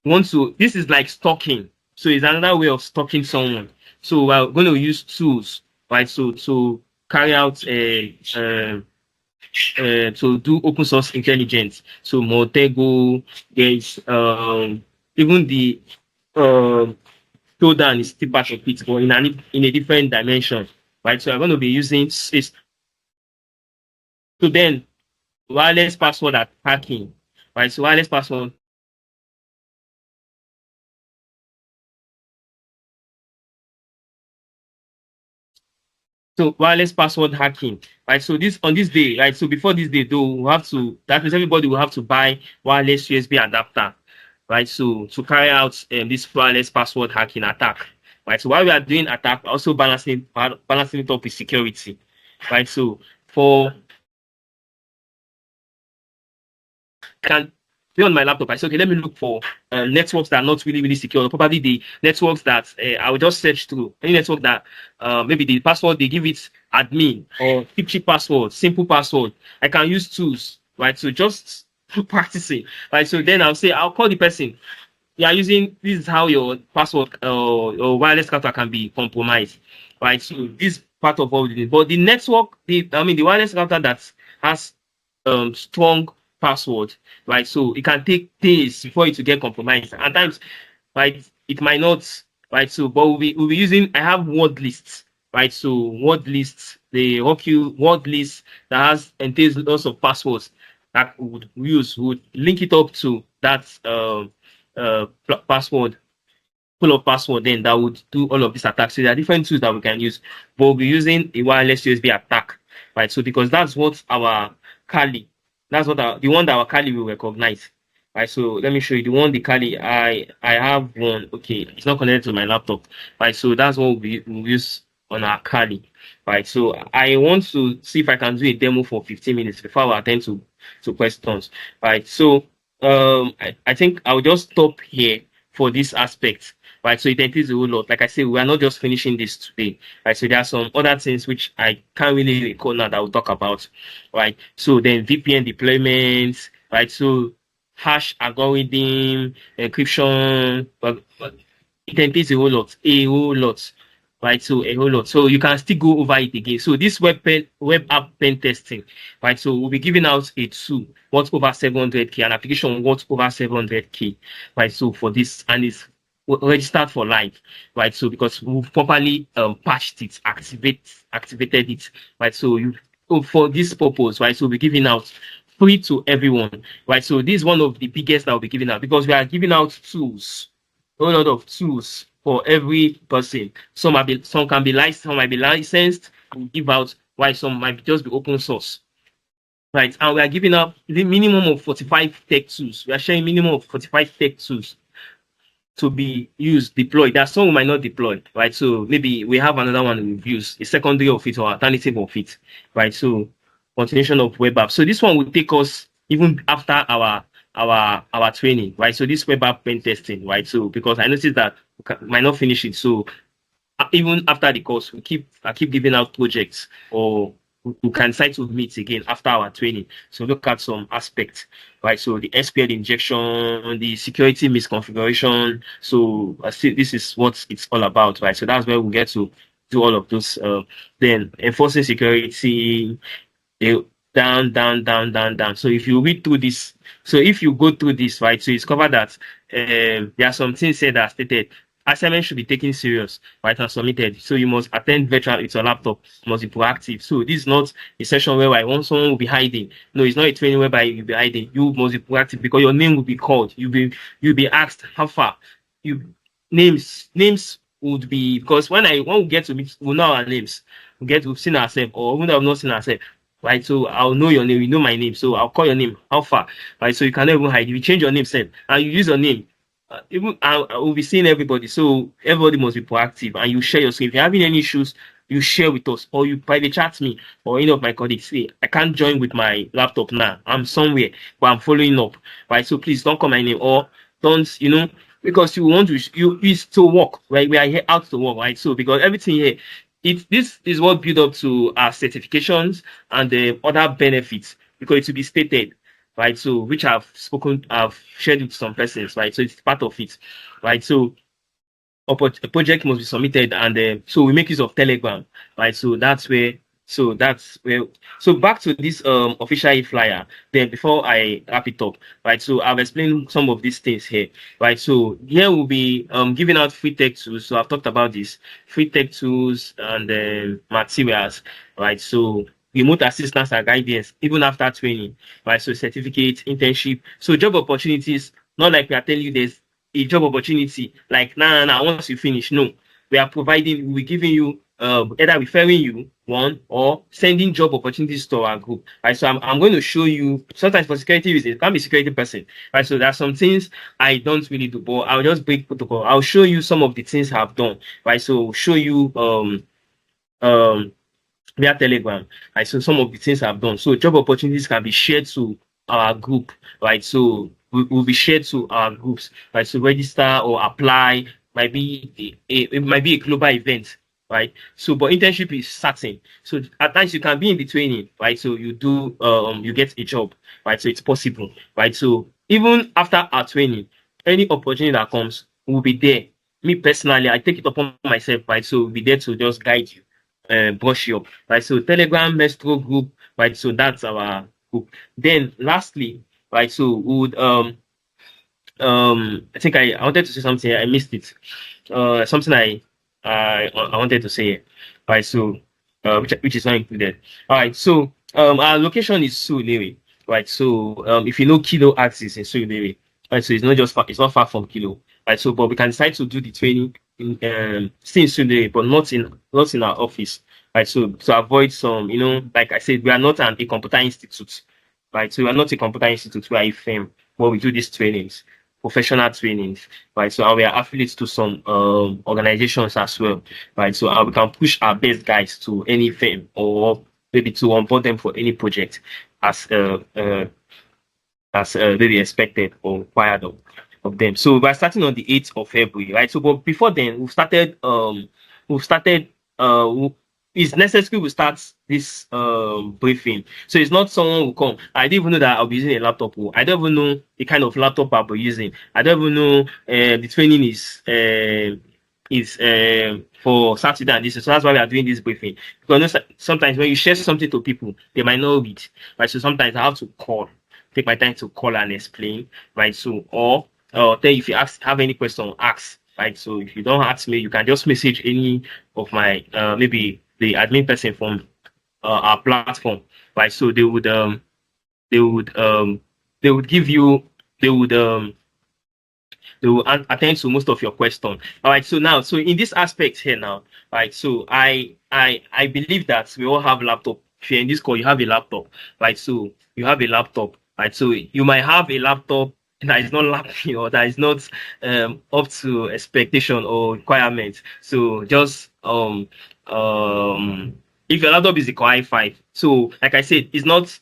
want to this is like stalking. So it's another way of stalking someone. So we're going to use tools, right? So to carry out to do open source intelligence. So Montego, there's even the showdown is still part of it, but in a different dimension, right? So I'm going to be using this. So then wireless password hacking, right? So wireless password. So wireless password hacking, right? So this on this day, right? So before this day, though, we have to that means everybody will have to buy wireless USB adapter, right? So to carry out this wireless password hacking attack, right? So while we are doing attack, we're also balancing it up with security, right? So for can be on my laptop. I said, okay, let me look for networks that are not really secure. Probably the networks that I will just search through. Any network that maybe the password they give it admin or cheap password, simple password. I can use tools, right? So just practicing, right? So then I'll say I'll call the person. you are using, this is how your password or wireless router can be compromised, right? So this part of what we did. But the network, the wireless router that has strong password, right? So it can take days before it to get compromised. At times, right, it might not, right? So, but we'll be using. I have word lists, right? So word lists, the ROCU word list that has entails lots of passwords that would link it up to that password, full of password, then that would do all of these attacks. So there are different tools that we can use, but we'll be using a wireless USB attack, right? So because that's what our Kali, that's what the one that our Kali will recognize, right? So let me show you the one, the Kali. I have one. Okay, it's not connected to my laptop, right? So that's what we'll use on our Kali, right? So I want to see if I can do a demo for 15 minutes before I attend to questions, right? So I think I'll just stop here for this aspect, right? So it entails a whole lot. Like I said, we are not just finishing this today, right? So there are some other things which I can't really recall now that we'll talk about, right? So then VPN deployments, right? So hash algorithm, encryption, but it entails a whole lot, right? So a whole lot. So you can still go over it again. So this web app pen testing, right? So we'll be giving out a tool worth over 700K, an application worth over 700K, right? So for this, and it's registered for life, right? So because we've properly patched it, activated it, right? So for this purpose, right? So we're giving out free to everyone, right? So this is one of the biggest that we'll be giving out because we are giving out tools, a whole lot of tools for every person. Some can be licensed, some might be licensed. We give out, while some might just be open source. Right, and we are giving out the minimum of 45 tech tools. We are sharing minimum of 45 tech tools to be used, deployed. There's some we might not deploy, right? So maybe we have another one we've used, a secondary of it or alternative of it, right? So continuation of web app. So this one will take us even after our training, right? So this web app pen testing, right? So because I noticed that we might not finish it, so even after the course, I keep giving out projects, or we can decide to meet again after our training. So look at some aspects, right? So the SQL injection, the security misconfiguration. So I see this is what it's all about, right? So that's where we get to do all of those. Then enforcing security, eh, down. So if you read through this, so if you go through this, right, so it's covered that there are some things said that stated assignment should be taken serious, right, and submitted. So you must attend virtual with your laptop, you must be proactive. So this is not a session whereby someone will be hiding. No, it's not a training whereby you'll be hiding. You must be proactive because your name will be called. You'll be asked how far. You names would be, because when we get to meet, we'll know our names. We've seen ourselves, or even though I've not seen ourselves, right? So I'll know your name, you know my name, so I'll call your name. How far, right? So you cannot even hide. If you change your name, same, and you use your name, even I will be seeing everybody. So everybody must be proactive, and you share your screen. If you're having any issues, you share with us, or you private chat me or any of my colleagues. Say, I can't join with my laptop now. I'm somewhere, but I'm following up, right? So please don't call my name, or don't, because you want to is to work, right? We are here out to work, right? So because everything here, this is what build up to our certifications and the other benefits, because it will be stated, right? So which I've shared with some persons, right? So it's part of it, right? So a project must be submitted, and so we make use of Telegram, right? So back to this official flyer. Then before I wrap it up, right? So I've explained some of these things here, right? So here we'll be giving out free tech tools. So I've talked about this free tech tools and materials, right? So remote assistance and guidance even after training, right? So certificate, internship, so job opportunities. Not like we are telling you there's a job opportunity like nah, once you finish. No, we're giving you either referring you one or sending job opportunities to our group, right? So I'm going to show you, sometimes for security reasons, I'm a security person, right? So there are some things I don't really do, but I'll just break protocol. I'll show you some of the things I've done, right? So show you um via Telegram, right? So some of the things I've done. So job opportunities can be shared to our group, right? So will be shared to our groups, right? So register or apply might be it might be a global event, right? So but internship is certain. So at times you can be in the training, right? So you get a job, right? So it's possible, right? So even after our training, any opportunity that comes, we'll be there. Me personally, I take it upon myself, right? So we'll be there to just guide you, brush you up, right? So Telegram Maestro group, right? So that's our group. Then lastly, right? So we would I think I wanted to say something. I missed it. Something I wanted to say. All right, so which is not included. All right, so our location is Surulere. Right, so if you know Kilo Axis in Surulere, right, so it's not just far, it's not far from Kilo. Right, so but we can decide to do the training in still in Surulere, but not in our office. Right, so to avoid some, like I said, we are not a computer institute. Right, so we are not a computer institute. We are a firm where we do these trainings, professional trainings, right? So and we are affiliates to some organizations as well, right? So we can push our best guys to any firm or maybe to onboard them for any project as really expected or required of them. So we're starting on the 8th of February, right? So but before then we've started it's necessary we start this briefing. So it's not someone will come. I didn't even know that I'll be using a laptop. I don't even know the kind of laptop I'll be using. I don't even know the training is for Saturday and this. So that's why we are doing this briefing. Because sometimes when you share something to people, they might not read. Right. So sometimes I have to take my time to call and explain. Right. So or then if you have any question, ask. Right. So if you don't ask me, you can just message any of my maybe the admin person from our platform, right? So they would they would give you they would attend to most of your question. All right. So in this aspect here now, right? So I believe that we all have laptop. If you're in this call, you have a laptop, right? So you have a laptop, right? So you might have a laptop that is not lapping or that is not up to expectation or requirement. So just if your laptop is a Core i5, so like I said, it's not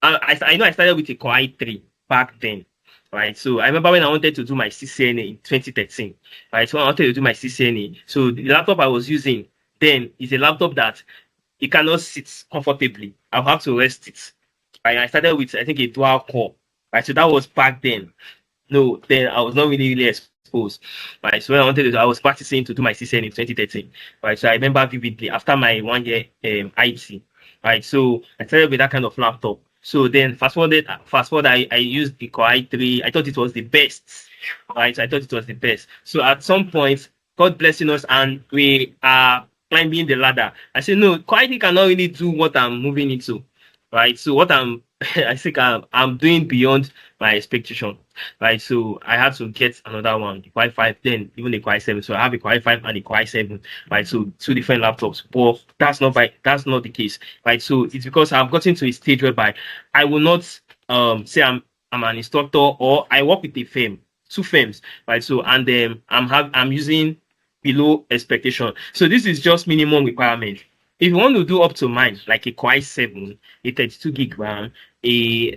I know I started with a Core i3 back then, right? So I remember when I wanted to do my CCNA in 2013, right? So I wanted to do my CCNA. So the laptop I was using then is a laptop that it cannot sit comfortably. I'll have to rest it. Right? I started with I think a dual core, right? So that was back then. No, then I was not really exposed. Right. So when I wanted to, I was practicing to do my CCN in 2013. Right. So I remember vividly after my 1 year IT. Right. So I started with that kind of laptop. So then fast forward, I used the Core i3. I thought it was the best. Right. So I thought it was the best. So at some point, God blessing us, and we are climbing the ladder. I said, no, Core i3 cannot really do what I'm moving into. Right. So what I think I'm doing beyond my expectation, right? So I had to get another one, the Core i5, then even the Core i7. So I have a Core i5 and the Core i7, right? So two different laptops, but that's not the case, right? So it's because I've gotten to a stage whereby I will not say I'm an instructor or I work with a firm, two firms, right? So and I'm using below expectation. So this is just minimum requirement. If you want to do up to mine, like a Core i7, a 32 gig RAM, a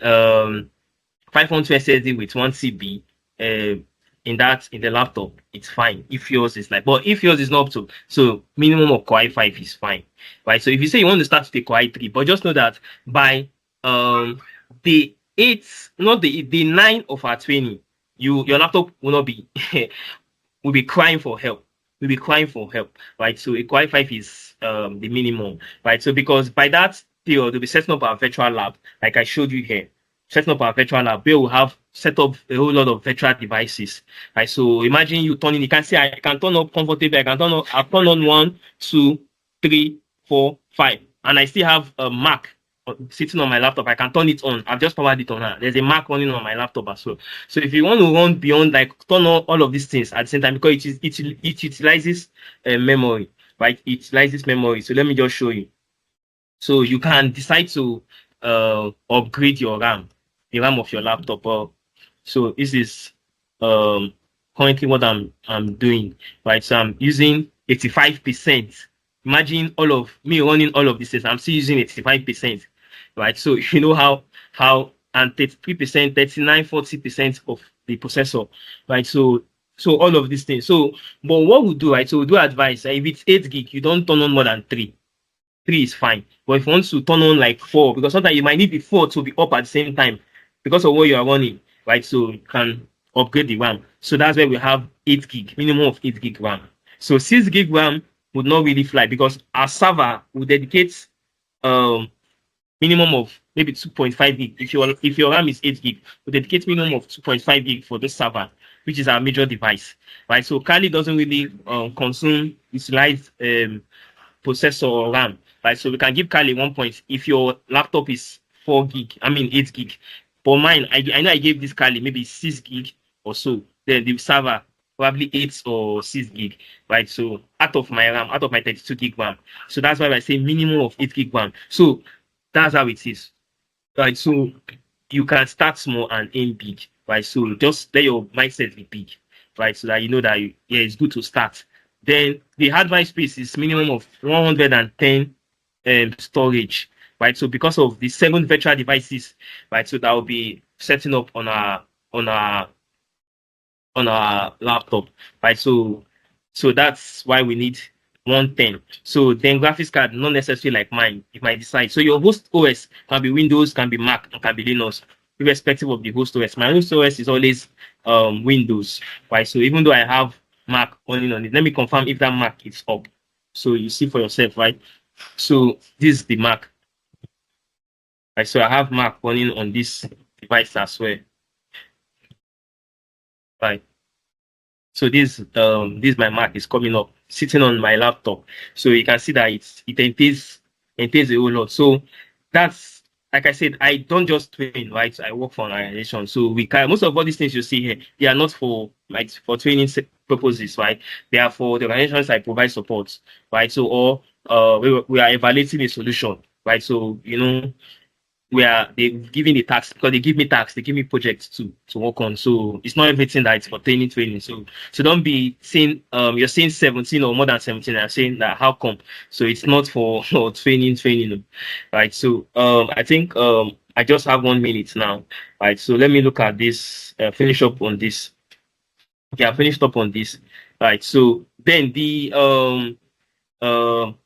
512 SSD with 1 TB in the laptop, it's fine. If yours is but if yours is not up to, so minimum of Core i5 is fine, right? So if you say you want to start with a Core i3, but just know that by the 8, not the 9 of our training, your laptop will not be will be crying for help. We'll be crying for help, right? So a Core i5 is the minimum, right? So because by that period, we'll be setting up our virtual lab, like I showed you here. Setting up our virtual lab where we'll have set up a whole lot of virtual devices. Right. So imagine you turning, you can see I can turn up comfortably, I'll turn on 1, 2, 3, 4, 5. And I still have a Mac sitting on my laptop. I can turn it on. I've just powered it on now. There's a Mac running on my laptop as well. So if you want to run beyond, turn on all of these things at the same time, because it utilizes memory, right? It utilizes memory. So let me just show you. So you can decide to upgrade your RAM, the RAM of your laptop. So this is currently what I'm doing, right? So I'm using 85%. Imagine all of me running all of this. I'm still using 85%, right? So you know how and 33%, 39, 40% of the processor, right? So all of these things. So but what we do, right? So we do advise if it's 8 gig, you don't turn on more than 3. 3 is fine. But if you want to turn on 4, because sometimes you might need the 4 to be up at the same time because of what you are running, right? So you can upgrade the RAM. So that's where we have 8 gig, minimum of 8 gig RAM. So 6 gig RAM would not really fly because our server will dedicate minimum of maybe 2.5 gig. If your RAM is 8 gig, we dedicate minimum of 2.5 gig for this server, which is our major device, right? So Kali doesn't really utilize processor or RAM, right? So we can give Kali 1 point if your laptop is 4 gig, I mean 8 gig. For mine, I know I gave this Kali maybe 6 gig or so. Then the server probably 8 or 6 gig, right? So out of my RAM, out of my 32 gig RAM. So that's why I say minimum of 8 gig RAM. So that's how it is, right? So you can start small and aim big, right? So just let your mindset be big, right? So that you know that yeah, it's good to start. Then the hard drive space is minimum of 110 storage, right? So because of the 7 virtual devices, right? So that will be setting up on our on our laptop, right? So that's why we need 110. So then graphics card, not necessarily like mine, you might decide. So your host OS can be Windows, can be Mac, and can be Linux, irrespective of the host OS. My host OS is always Windows, right? So even though I have Mac running on it, let me confirm if that Mac is up. So you see for yourself, right? So this is the Mac. Right, so I have Mac running on this device as well. Right. So this my Mac is coming up, sitting on my laptop. So you can see that it entails a whole lot. So that's like I said, I don't just train, right? I work for an organization. So we can most of all these things you see here, they are not for like for training purposes, right? They are for the organizations I provide support, right? So or we are evaluating a solution, right? So where they giving the tax because they give me tax, they give me projects to work on. So it's not everything that it's for training. So don't be saying you're saying 17 or more than 17. I'm saying that how come? So it's not for training, right? So I think I just have 1 minute now, right? So let me look at this, finish up on this. Yeah, finished up on this. Right. So then the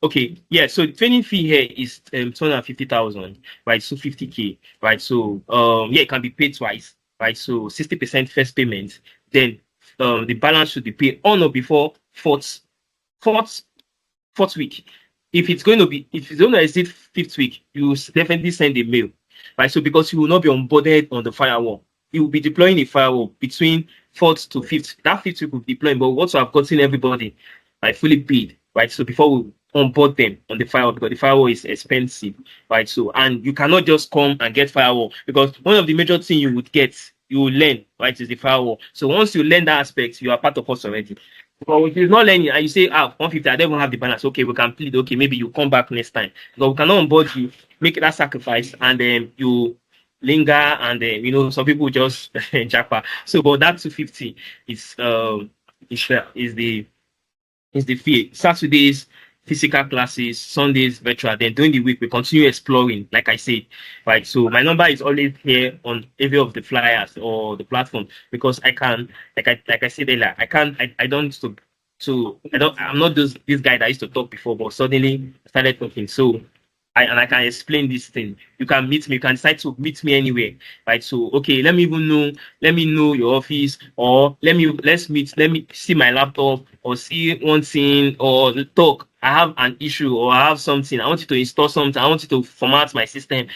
okay, yeah. So training fee here is 250,000, right? So 50K, right? So yeah, it can be paid twice, right? So 60% first payment, then the balance should be paid on or before fourth fourth week. If it's going to exceed fifth week, you definitely send a mail, right? So because you will not be onboarded on the firewall, you will be deploying a firewall between fourth to fifth. That fifth week will be deploying, but once you have gotten everybody like fully paid, right? So before we onboard them on the firewall, because the firewall is expensive, right? So and you cannot just come and get firewall because one of the major things you would get, you will learn, right, is the firewall. So once you learn that aspect, you are part of us already. But if you're not learning and you say, 150, I don't even have the balance. Okay, we can plead. Okay, maybe you come back next time. But we cannot onboard you, make that sacrifice, and then you linger, and then some people just jackpot. So, but that 250 is the fee. Saturdays, physical classes, Sundays, virtual. Then during the week, we continue exploring, like I said, right? So my number is always here on every of the flyers or the platform because I can, like I said earlier, I don't I'm not this guy that used to talk before, but suddenly I started talking. So I can explain this thing. You can meet me. You can decide to meet me anywhere, right? So okay, let me know your office, or let's meet. Let me see my laptop, or see one thing, or talk. I have an issue, or I have something. I want you to install something. I want you to format my system.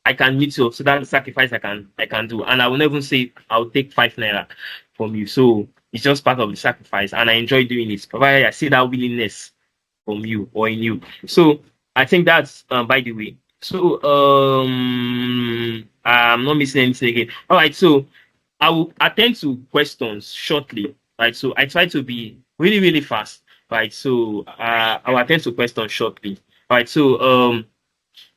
I can meet you. So that's the sacrifice I can do, and I will never say I'll take 5 naira from you. So it's just part of the sacrifice, and I enjoy doing it. Provided I see that willingness from you or in you. So I think that's by the way. So I'm not missing anything again. All right, so I will attend to questions shortly. Right. So I try to be really, really fast. Right. So I'll attend to questions shortly. All right. So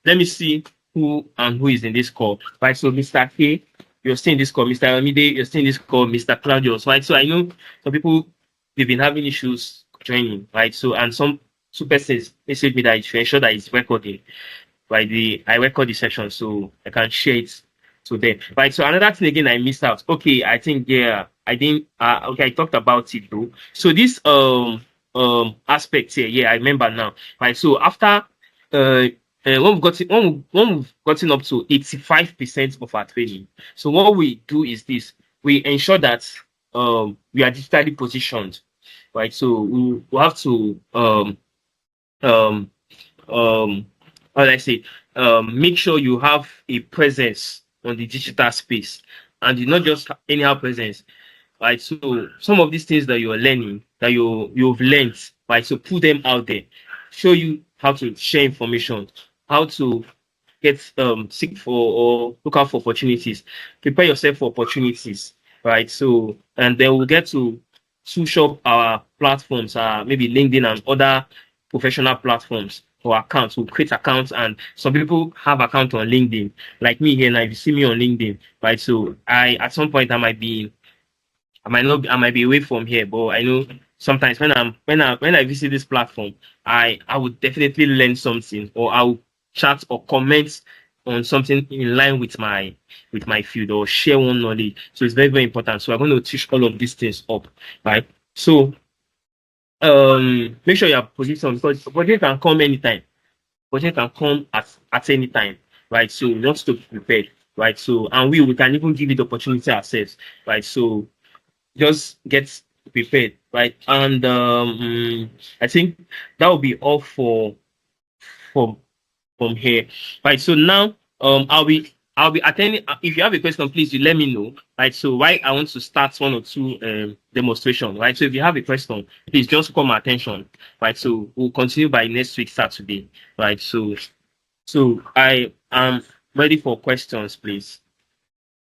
let me see who is in this call. Right. So Mr. K, you're still in this call. Mr. Amide, you're still in this call. Mr. Claudius. Right. So I know some people they've been having issues joining. Right. So and some two persons message me that it should ensure that it's recording. Right. I record the session so I can share it to them. Right. So another thing again I missed out. Okay, I think yeah, I didn't okay, I talked about it though. So this aspect here, yeah, I remember now. Right. So after when we've gotten up to 85% of our training. So what we do is this: we ensure that we are digitally positioned, right? So we have to um how do I say, make sure you have a presence on the digital space, and you not just anyhow presence, right? So some of these things that you are learning, that you've learned, right? So put them out there, show you how to share information, how to get seek for or look out for opportunities, prepare yourself for opportunities, right? So and then we'll get to switch up our platforms, maybe LinkedIn and other professional platforms for accounts. We'll create accounts, and some people have accounts on LinkedIn, like me here now. If you see me on LinkedIn, right? So I at some point I might not I might be away from here, but I know sometimes when I visit this platform, I would definitely learn something, or I'll chat or comment on something in line with my field, or share one knowledge. So it's very, very important. So I'm going to teach all of these things up, right? So make sure you are positioned, because opportunity can come anytime. Opportunity can come at any time, right? So you want to be prepared, right? So and we can even give it opportunity ourselves, right? So just get prepared, right? And I think that will be all for from here, right? So now I'll be attending. If you have a question, please you let me know, right? So why I want to start one or two demonstration, right? So if you have a question, please just call my attention, right? So we'll continue by next week Saturday, right? So I am ready for questions, please.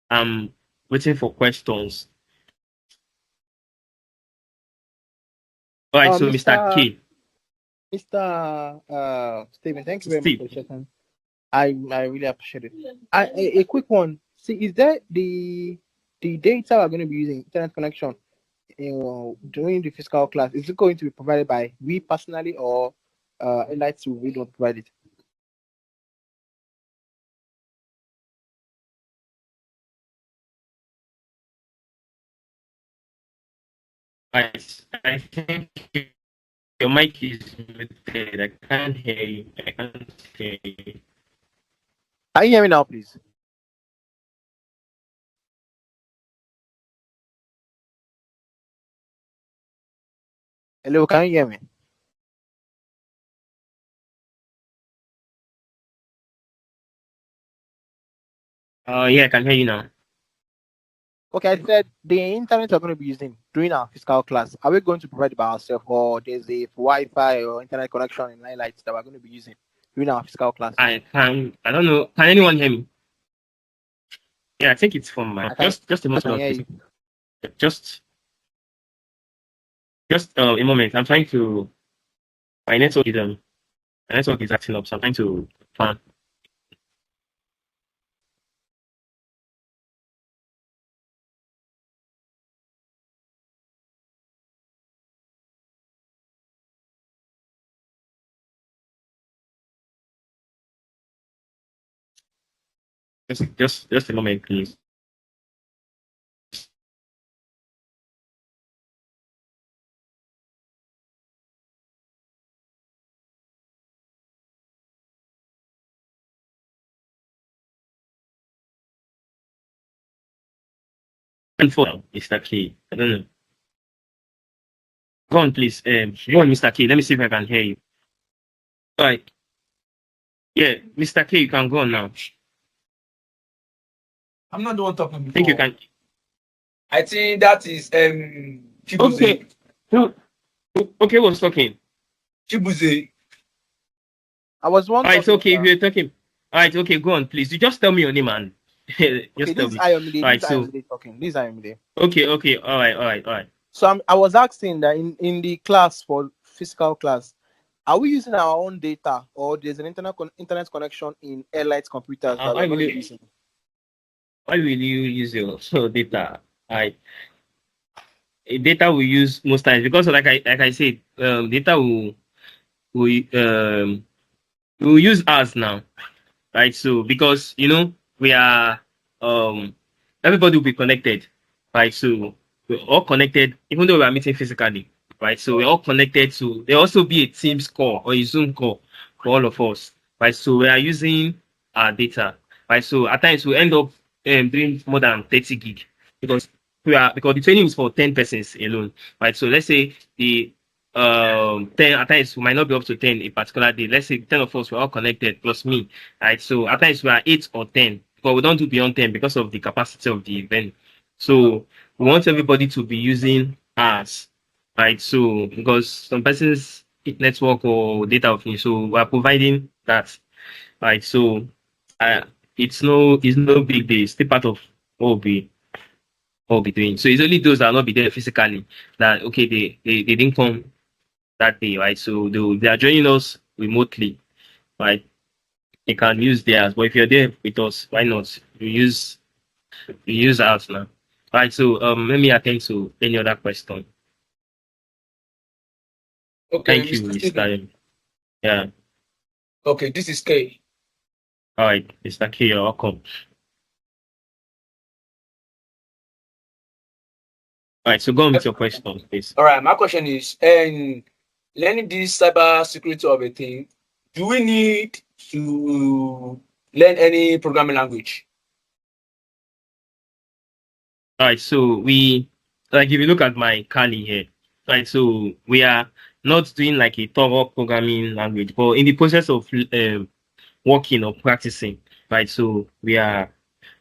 I'm waiting for questions. All right, so Mr. Mr. K, Mr. Stephen, thank you very much Steve. for the session. I really appreciate it. A quick one. See, is there the data we're going to be using, internet connection, during the physical class? Is it going to be provided by we personally, or Elites will we don't provide it? I think your mic is muted. I can't hear you. I can't hear you. Can you hear me now, please? Hello, can you hear me? Yeah, I can hear you now. Okay, I said the internet we're going to be using during our physical class, are we going to provide it by ourselves, or there's a Wi-Fi or internet connection in highlights that we're going to be using during our physical class? I don't know. Can anyone hear me? Yeah, I think it's from my I can, just a I can moment, hear please. you. Just a moment. I'm trying to my network is acting up, so I'm trying to plan. Just a moment, please. And for Mr. K, I don't know. Go on, please. Go on, Mr. K. Let me see if I can hear you. All right. Yeah, Mr. K, you can go on now. I'm not the one talking I think you before. can. I think that is Chibuze. Okay. No, okay, who's talking? Chibuze. I was one All right, talking, okay. If sir. you're talking, all right, okay, go on, please. You just tell me your name, and Okay, just tell this is me. Ayomide. All This right, is so Ayomide talking. This is Ayomide. okay, all right. So I was asking that in the class for physical class, are we using our own data, or there's an internet connection in Airlight's computers that Why we're going will to be you using? use your data? I data we use most times, because like I said, data will will use us now, right? So because we are everybody will be connected, right? So we're all connected, even though we are meeting physically, right? So we're all connected to there also be a Teams call or a Zoom call for all of us, right? So we are using our data, right? So at times we end up doing more than 30 gig, because because the training is for 10 persons alone, right? So let's say the 10 at times we might not be up to 10 a particular day. Let's say 10 of us were all connected plus me, right? So at times we are 8 or 10, but we don't do beyond 10 because of the capacity of the event. So we want everybody to be using ours, right? So because some persons network or data of me, so we are providing that, right? So uh, it's no big deal. It's still part of what we'll be doing. So it's only those that will not be there physically that okay they didn't come that day, right? So they are joining us remotely, right? They can use theirs, but if you're there with us, why not? You use ours now. Right, so let me attend to any other question. Okay, Thank you, Mr. Mr. Stephen. Yeah. Okay, this is K. All right, Mr. K, you're welcome. All right, so go on with your question, please. All right, my question is, learning this cyber security of a thing, do we need to learn any programming language? All right, so if you look at my Kali here, right, so we are not doing like a thorough programming language, but in the process of working or practicing, right, so we are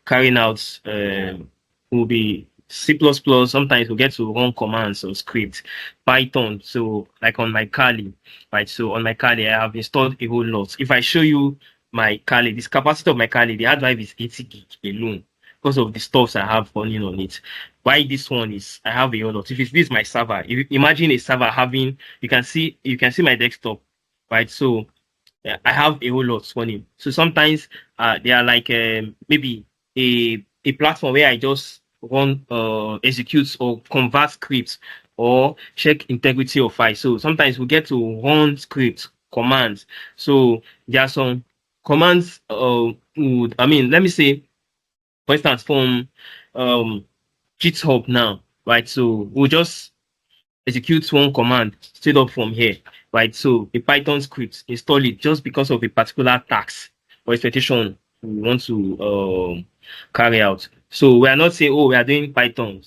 carrying out will be C++. Sometimes we get to run commands or scripts, Python. So like on my Kali, right? So on my Kali, I have installed a whole lot. If I show you my Kali, this capacity of my Kali, the hard drive is 80 gig alone because of the stuffs I have running on it. Why this one is I have a whole lot. If it's this my server, if imagine a server having you can see my desktop, right? So yeah, I have a whole lot running. So sometimes they are like maybe a platform where I just run executes or convert scripts or check integrity of files. So sometimes we get to run scripts commands. So there are some commands let me say for instance from um GitHub now, right? So we'll just execute one command straight up from here, right? So a Python script, install it just because of a particular task or expectation we want to carry out. So we are not saying, oh, we are doing Python,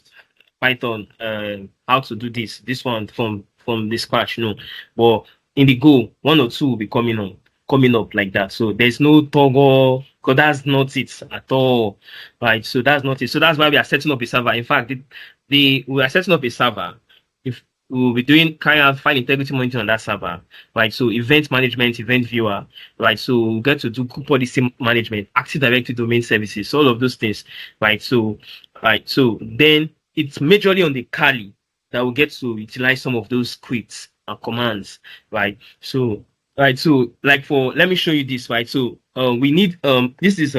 how to do this one from the scratch, no. But in the go, one or two will be coming up like that. So there's no toggle, because that's not it at all, right? So that's not it. So that's why we are setting up a server. In fact, we are setting up a server. If we will be doing carrying out file integrity monitoring on that server, right? So event management, event viewer, right? So we get to do group policy management, Active Directory domain services, so all of those things, right? So, right. So then it's majorly on the Kali that we get to utilize some of those scripts and commands, right? So, right. So, like let me show you this, right? So, we need um this is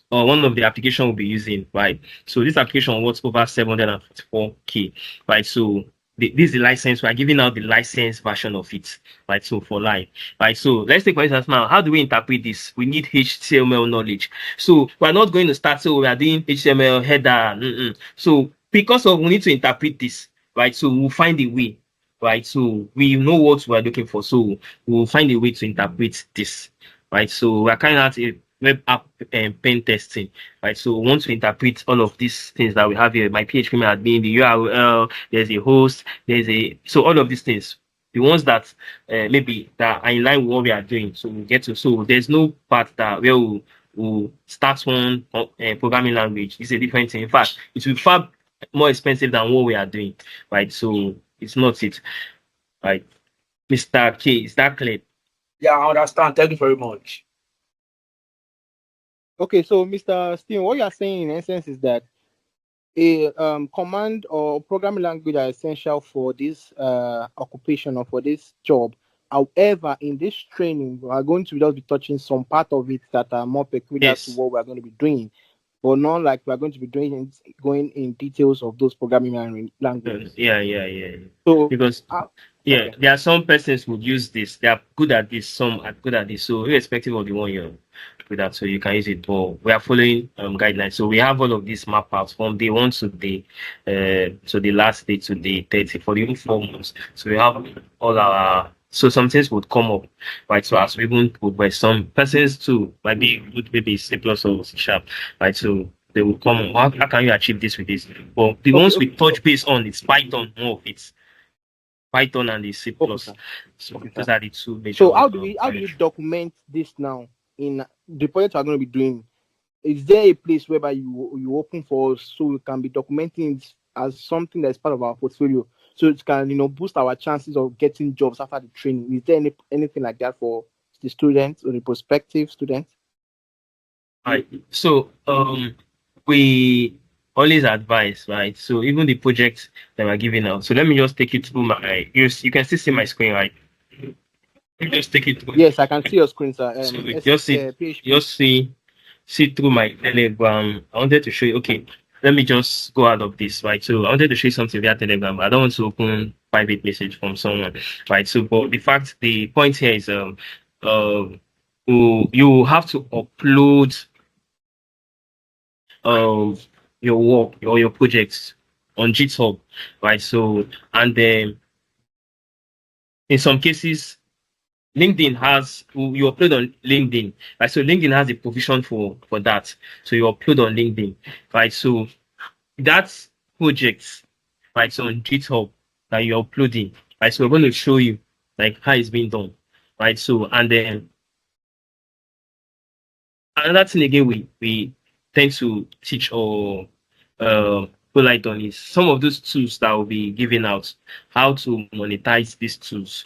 one of the application we'll be using, right? So this application worth over 754K, right? So this is the license. We are giving out the license version of it, right? So for life, right? So let's take for instance now, how do we interpret this? We need HTML knowledge. So we're not going to start, so we are doing HTML header. So because of we need to interpret this, right? So we'll find a way, right? So we know what we're looking for. So we'll find a way to interpret this, right? So we're carrying out a web app pen testing, right? So we want to interpret all of these things that we have here. My PHP admin, the URL, there's a host, so all of these things, the ones that maybe that are in line with what we are doing. So we get to, so there's no part that where we'll start one programming language. It's a different thing. In fact, it will be far more expensive than what we are doing, right? So it's not it, right? Mr. K, is that clear? Yeah, I understand. Thank you very much. Okay, so Mr. Steven, what you are saying in essence is that a command or programming language are essential for this occupation or for this job. However, in this training, we are going to just be touching some part of it that are more peculiar to Yes. what we are going to be doing, but not like we are going to be going in details of those programming languages. Yeah. So, Because okay. there are some persons who use this. They are good at this. Some are good at this. So irrespective of the one you're good at, so you can use it. But we are following guidelines. So we have all of these map out from day one to the last day to day 30 for the 4 months. So we have all our. So some things would come up, right? So as we even put by some persons too might be good, maybe C plus or C sharp, right? So they will come. How can you achieve this with this? But the ones we touch base on, it's Python more of it. Python and the C plus. sir. So Okay, those sir. are the two major. So how do we document this now in the project we're going to be doing? Is there a place whereby you open for us so we can be documenting it as something that's part of our portfolio, so it can boost our chances of getting jobs after the training? Is there anything like that for the students or the prospective students? Right. So we always advise, right? So even the projects that we're giving out. So let me just take you through my. You can still see my screen, right? Let me just take it through. Yes, I can see your screen, sir. So just see, PHP. just see through my Telegram. I wanted to show you. Okay, let me just go out of this, right? So I wanted to show you something via Telegram. I don't want to open private message from someone, right? So, but the point here is you have to upload your work or your projects on GitHub, right? So, and then in some cases, LinkedIn has you upload on LinkedIn, right? So LinkedIn has a provision for that. So you upload on LinkedIn, right? So that's projects, right? So on GitHub that you're uploading, right? So we're going to show you like how it's being done, right? So and then another thing again we tend to teach or put light on is some of those tools that will be given out, how to monetize these tools,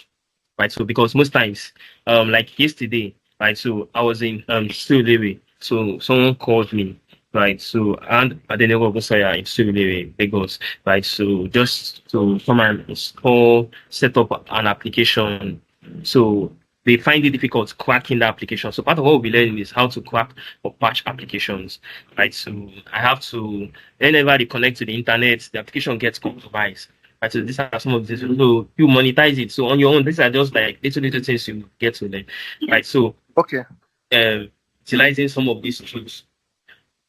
right? So because most times, like yesterday, right? So I was in Surulere, so someone called me, right? So and at the level of Osaya in Surulere, Lagos, right? So just to come and install, set up an application. So they find it difficult cracking the application. So part of what we'll be learning is how to crack or patch applications, right? So I have to, whenever they connect to the internet, the application gets compromised. Right, so these are some of these. So you monetize it. So on your own, these are just like little things you get to learn. Right. So Okay. utilizing some of these tools.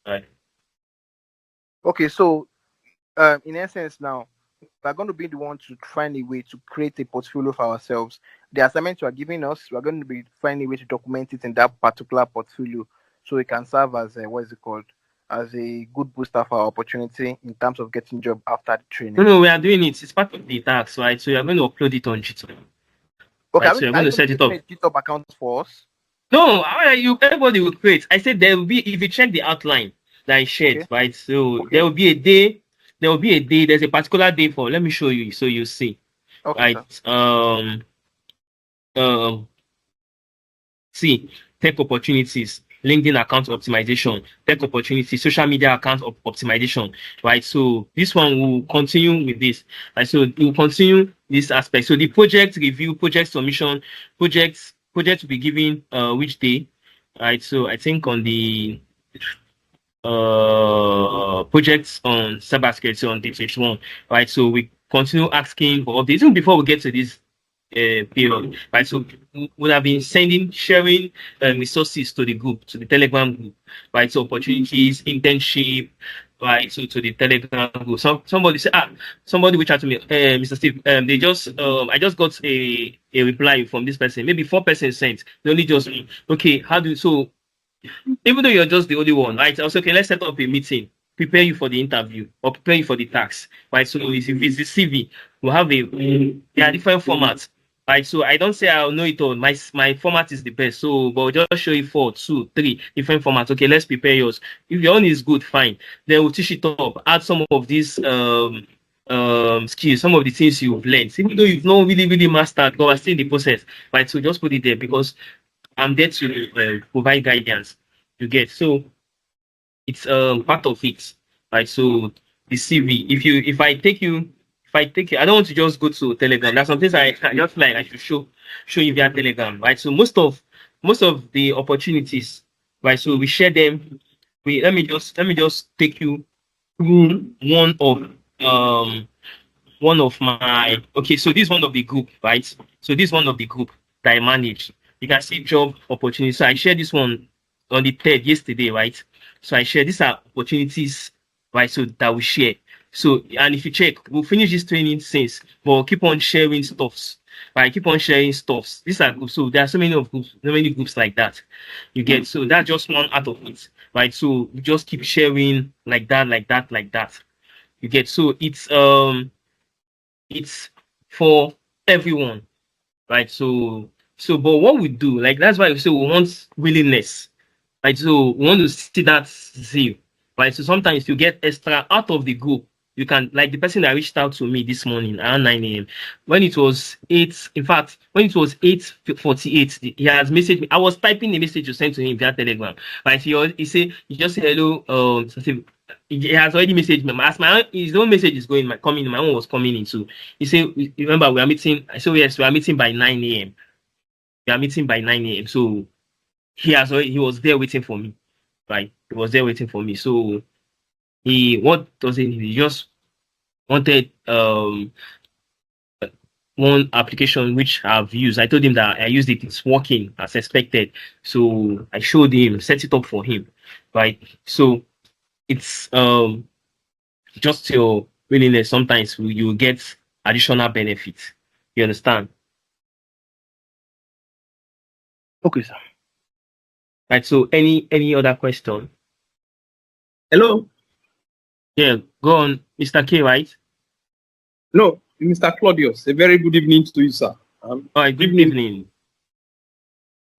Right. Okay. So, in essence, now we're going to be the one to find a way to create a portfolio for ourselves. The assignment you are giving us, we're going to be finding a way to document it in that particular portfolio, so it can serve as a, what is it called, as a good booster for our opportunity in terms of getting job after the training. No, we are doing it. It's part of the task, right? So you're going to upload it on GitHub. Okay, right? So you're going to set it up. A GitHub account for us? No, everybody will create. I said there will be, if you check the outline that I shared, Okay. right? So there will be a day. There will be a day. There's a particular day for. Let me show you, so you see. Okay, Right. sir. See, tech opportunities, LinkedIn account optimization, tech opportunities, social media account optimization, right? So this one will continue with this, right? So we'll continue this aspect. So the project review, project submission, project will be given which day, right? So I think on the projects on cybersecurity on day 21, right? So we continue asking for updates even before we get to this period, right? So we would have been sharing resources to the group, to the Telegram group, right? So opportunities, internship, right? So to the Telegram group. Somebody said, somebody reached out to me, Mr. Steve. I just got a reply from this person. Maybe 4 persons sent. They only just me. Okay, how do so? Even though you're just the only one, right? Also, okay, let's set up a meeting, prepare you for the interview or prepare you for the task, right? So if it's the CV, we'll have there are different formats, right? So I don't say I'll know it all. My format is the best. So, but we'll just show you 4, 2, 3 different formats. Okay, let's prepare yours. If your own is good, fine. Then we'll teach it up. Add some of these skills, some of the things you've learned, even though you've not really mastered, but we're still in the process, right? So just put it there because I'm there to provide guidance. You get so it's part of it, right? So the CV. If I take you, I don't want to just go to Telegram. There's some things I just like I should show you via Telegram, right? So most of the opportunities, right? So we share them. Let me just take you through one of my okay, so this is one of the group, right? So this is one of the group that I manage. You can see job opportunities. So I shared this one on the third yesterday, right? So I share these are opportunities, right? So that we share. So and if you check, we'll finish this training since, but we'll keep on sharing stuffs. Right, keep on sharing stuffs. These are groups. So there are so many groups like that. You get so that's just one out of it. right? So we just keep sharing like that, like that, like that. You get, so it's for everyone, right? So but what we do, like that's why we say we want willingness, right? So we want to see that zeal, right? So sometimes you get extra out of the group. You can, like the person that reached out to me this morning around 9 a.m. when it was 8, in fact, when it was 8:48, he has messaged me. I was typing the message to send to him via Telegram. Right? He just said hello, he has already messaged me. As my his own message is coming in, my own was coming in too. He said, remember we are meeting. I said, yes, we are meeting by 9 a.m. We are meeting by 9 a.m. So he was there waiting for me. Right? He was there waiting for me. So what does he need? He just wanted one application which I've used. I told him that I used it, it's working as expected. So I showed him, set it up for him. Right? So it's just your willingness. Sometimes you get additional benefits. You understand? Okay, sir. Right. So any other question? Hello? Yeah, go on, Mr. K, right? No, Mr. Claudius. A very good evening to you, sir. All right, good evening.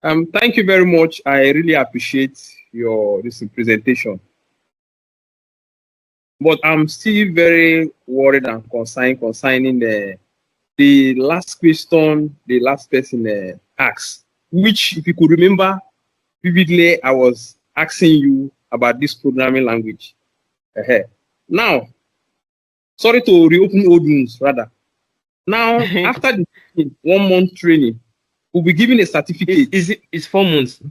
Thank you very much. I really appreciate your this presentation. But I'm still very worried and concerned concerning the last question the last person asked, which, if you could remember vividly, I was asking you about this programming language. Now, sorry to reopen old wounds, rather. Now, after the 1 month training, we'll be given a certificate. It's 4 months.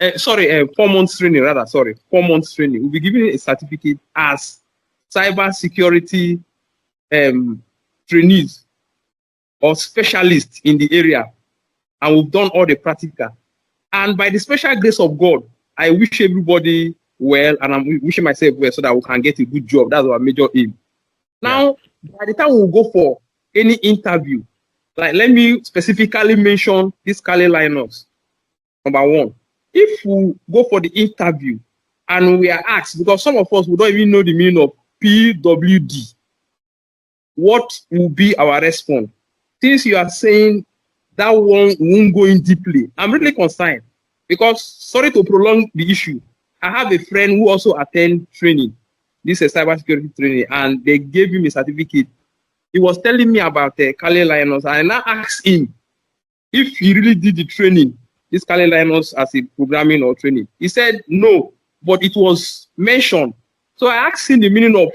4 months training, rather. Sorry, 4 months training. We'll be given a certificate as cyber security trainees or specialists in the area, and we've done all the practical. And by the special grace of God, I wish everybody well, and I'm wishing myself well so that we can get a good job. That's our major aim. Now, by the time we go for any interview, like let me specifically mention this Kali Linux. Number one, if we go for the interview and we are asked, because some of us we don't even know the meaning of PWD, what will be our response? Since you are saying that one won't go in deeply, I'm really concerned because, sorry to prolong the issue, I have a friend who also attend training. This is cybersecurity training, and they gave him a certificate. He was telling me about Kali Linux, and I now asked him if he really did the training, this Kali Linux as a programming or training. He said no, but it was mentioned. So I asked him the meaning of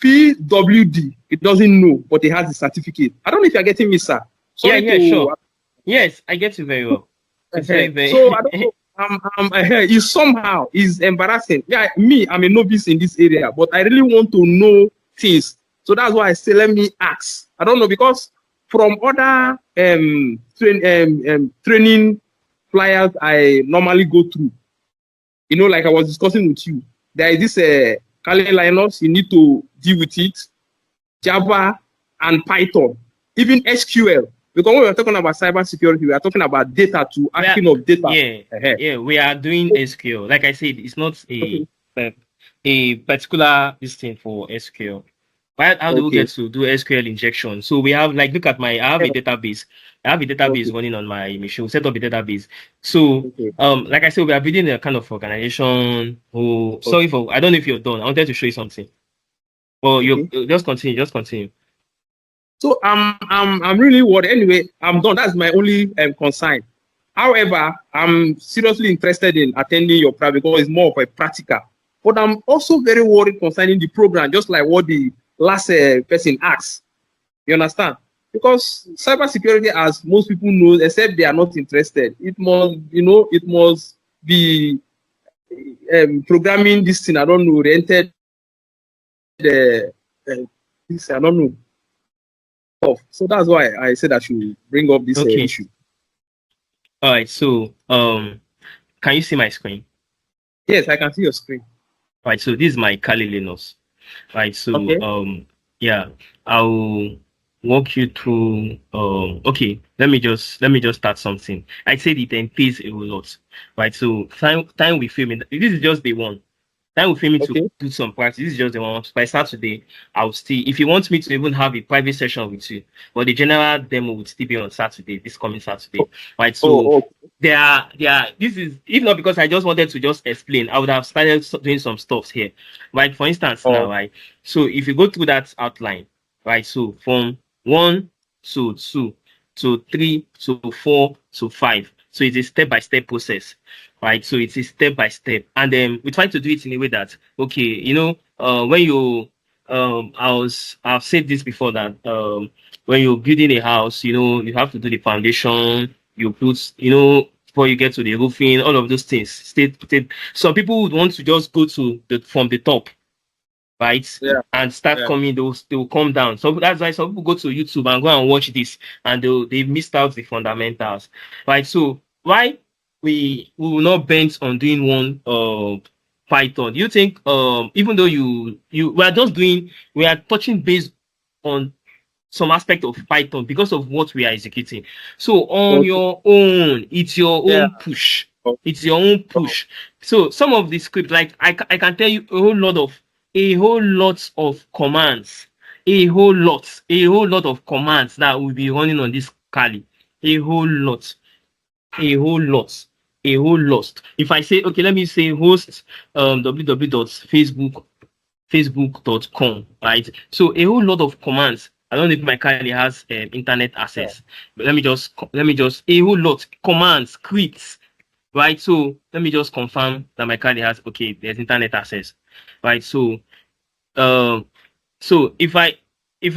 PWD. It doesn't know, but he has the certificate. I don't know if you're getting me, sir. Sorry sure. Yes, I get you very well. It's very. So I don't know. It's somehow is embarrassing. Yeah, I'm a novice in this area, but I really want to know things. So that's why I say let me ask. I don't know, because from other training flyers I normally go through, you know, like I was discussing with you, there is this Kali Linux, you need to deal with it, Java and Python, even SQL. Because when we're talking about cyber security, we are talking about data to acting of data. Yeah, we are doing SQL. Like I said, it's not a particular thing for SQL. How do we get to do SQL injection? So we have, like, look at I have a database. I have a database running on my machine. We set up a database. So like I said, we are building a kind of organization who sorry for, I don't know if you're done. I wanted to show you something. Well, you just continue. So I'm really worried. Anyway, I'm done. That's my only concern. However, I'm seriously interested in attending your program because it's more of a practical. But I'm also very worried concerning the program, just like what the last person asked. You understand? Because cybersecurity, as most people know, except they are not interested, it must be programming this thing. I don't know, rented. This I don't know. So that's why I said I should bring up this issue. All right. So, can you see my screen? Yes, I can see your screen. All right. So this is my Kali Linux. Right. So, yeah, I'll walk you through. Okay, let me just start something. I said it entails a whole lot, right? So time we film it. This is just day one. Time with me to Okay. do some practice. This is just the one. By Saturday, I'll still, if you want me to even have a private session with you, but the general demo will still be on Saturday, this coming Saturday, right? So Oh, this is, if not because I just wanted to just explain, I would have started doing some stuff here, right? For instance, now, oh, right? So if you go through that outline, right? So from one to two to three to four to five. So it's a step-by-step process, right? So it's a step by step, and then we try to do it in a way that, okay, when you, I've said this before that when you're building a house, you have to do the foundation, you put, before you get to the roofing, all of those things. Some people would want to just go to the from the top, right? yeah, And start yeah. coming, they'll come down. So that's why some people go to YouTube and go and watch this, and they missed out the fundamentals, right? So why we will not bend on doing one Python? Do you think even though we are touching base on some aspect of Python because of what we are executing. So on Okay. your own, it's your Yeah. own push. Oh, It's your own oh, push. So some of the script, like I can tell you a whole lot of commands, a whole lot of commands that will be running on this Kali. A whole lot, a whole lot, a whole lot. If I say, okay, let me say host www.facebook.com, right? So a whole lot of commands. I don't know if my car has internet yeah. access, but let me just a whole lot commands, scripts, right? So let me just confirm that my car has, okay, there's internet access, right? Um, so if I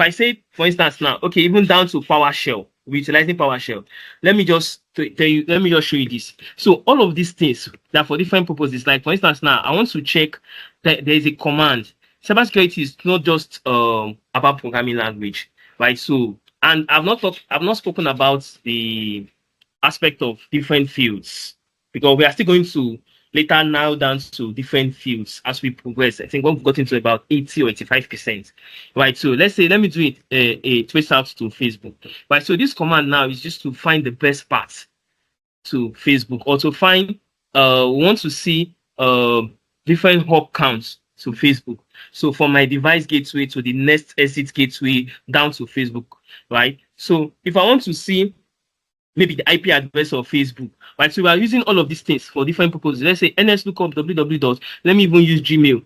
say, for instance, now, okay, even down to PowerShell, we're utilizing PowerShell. Tell you, let me just show you this. So all of these things that for different purposes, like for instance, now I want to check that there is a command. Cybersecurity is not just about programming language, right? So, and I've not spoken about the aspect of different fields because we are still going to later narrow down to different fields as we progress. I think we've got into about 80 or 85%. Right. So let's say, let me do it a trace out to Facebook. Right. So this command now is just to find the best path to Facebook, or to find we want to see different hop counts to Facebook. So from my device gateway to the next exit gateway down to Facebook. Right. So if I want to see maybe the IP address of Facebook, right? So we are using all of these things for different purposes. Let's say ns lookup www dot. Let me even use Gmail.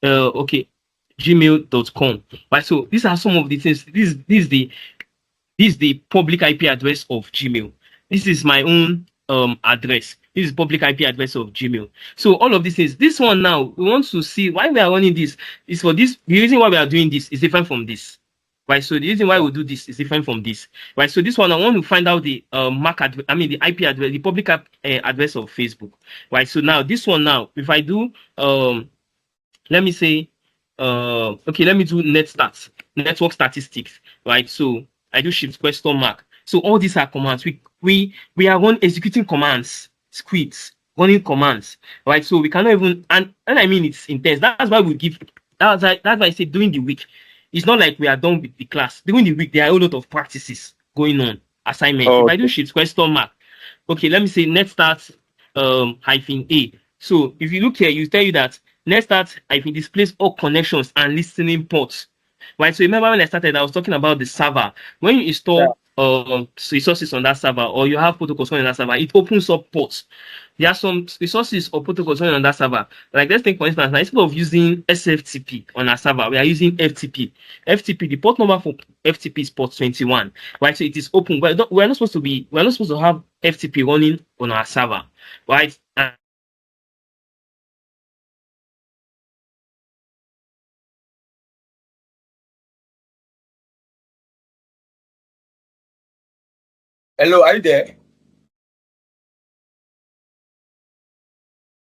Okay, gmail.com. Right. So these are some of the things. This is the public IP address of Gmail. This is my own address. This is public IP address of Gmail. So all of these things. This one now, we want to see why we are running this. Is for this. The reason why we are doing this is different from this. Right. So the reason why we do this is different from this. Right. So this one, I want to find out the the IP address, the public address of Facebook. Right. So now this one now, if I do let me say okay, let me do net stats, network statistics, right? So I do shift question mark. So all these are commands. We are executing commands, scripts, running commands, right? So we cannot even, and I mean it's intense. That's why we give, that's why I say during the week, it's not like we are done with the class. During the week, there are a lot of practices going on, assignments. If I do Okay. shift question mark, okay, let me say net start hyphen A. So if you look here, you tell you that net start hyphen displays all connections and listening ports. Right. So remember when I started, I was talking about the server. When you Yeah. install resources on that server, or you have protocols running on that server, it opens up ports. There are some resources or protocols running on that server. Like let's take for instance, now instead of using SFTP on our server, we are using FTP. FTP, the port number for FTP is port 21. Right. So it is open. We're not supposed to have FTP running on our server. Right. And Hello, are you there?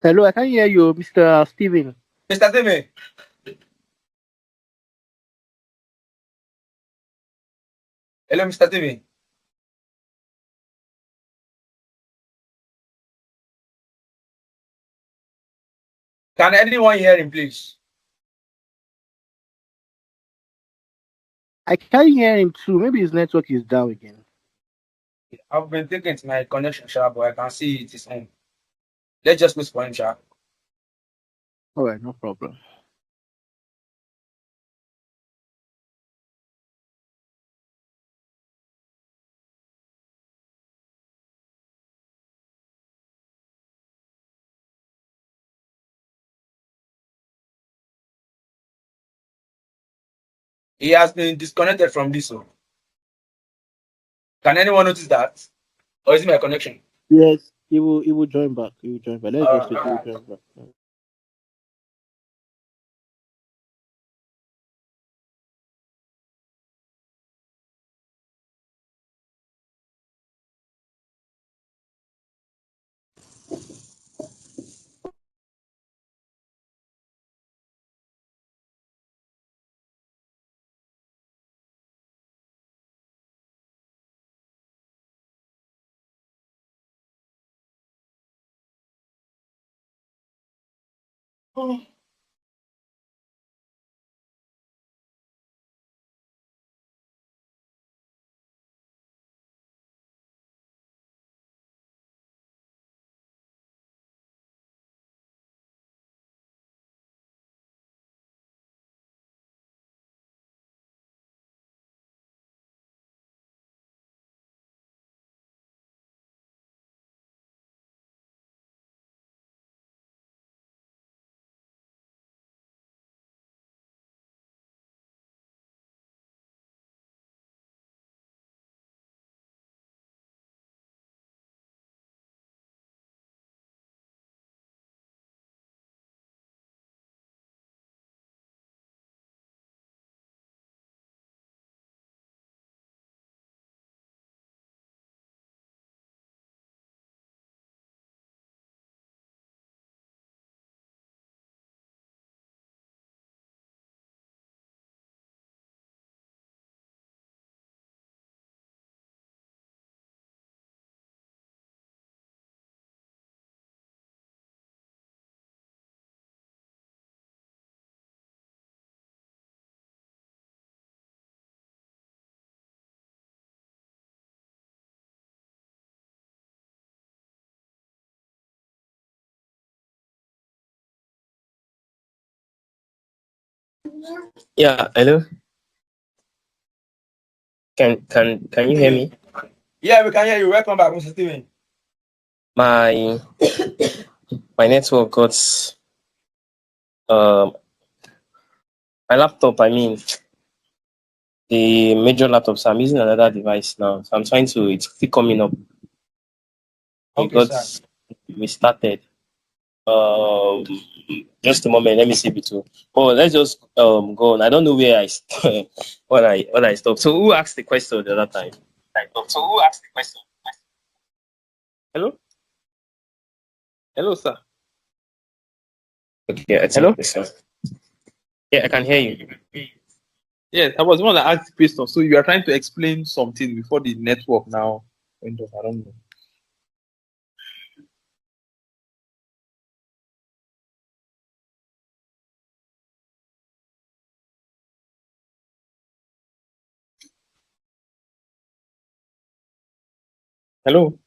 Hello, I can hear you, Mr. Steven. Mr. Teme. Hello, Mr. Teme. Can anyone hear him, please? I can't hear him too. Maybe his network is down again. I've been thinking it's my connection, sharp, but I can see it is on. Let's just wait for him, sharp. All right, no problem. He has been disconnected from this. So, can anyone notice that? Or is it my connection? Yes, he will. He will join back. He will join back. Let's just wait. He will join back. Yeah, hello. Can you hear me? Yeah, we can hear you. Welcome back, Mr. Steven. My my network got um my laptop. I mean the major laptop. So I'm using another device now. So I'm trying to. It's still coming up. It Okay, got sir. restarted. Um, just a moment. Let me see between. Oh, let's just go on. I don't know where when I stopped. So who asked the question the other time? So who asked the question? Hello, hello, sir. Okay, I Hello. think so. Yeah, I can hear you. Yes, I was the one that asked the question. So you are trying to explain something before the network now went off. I don't know. Hello.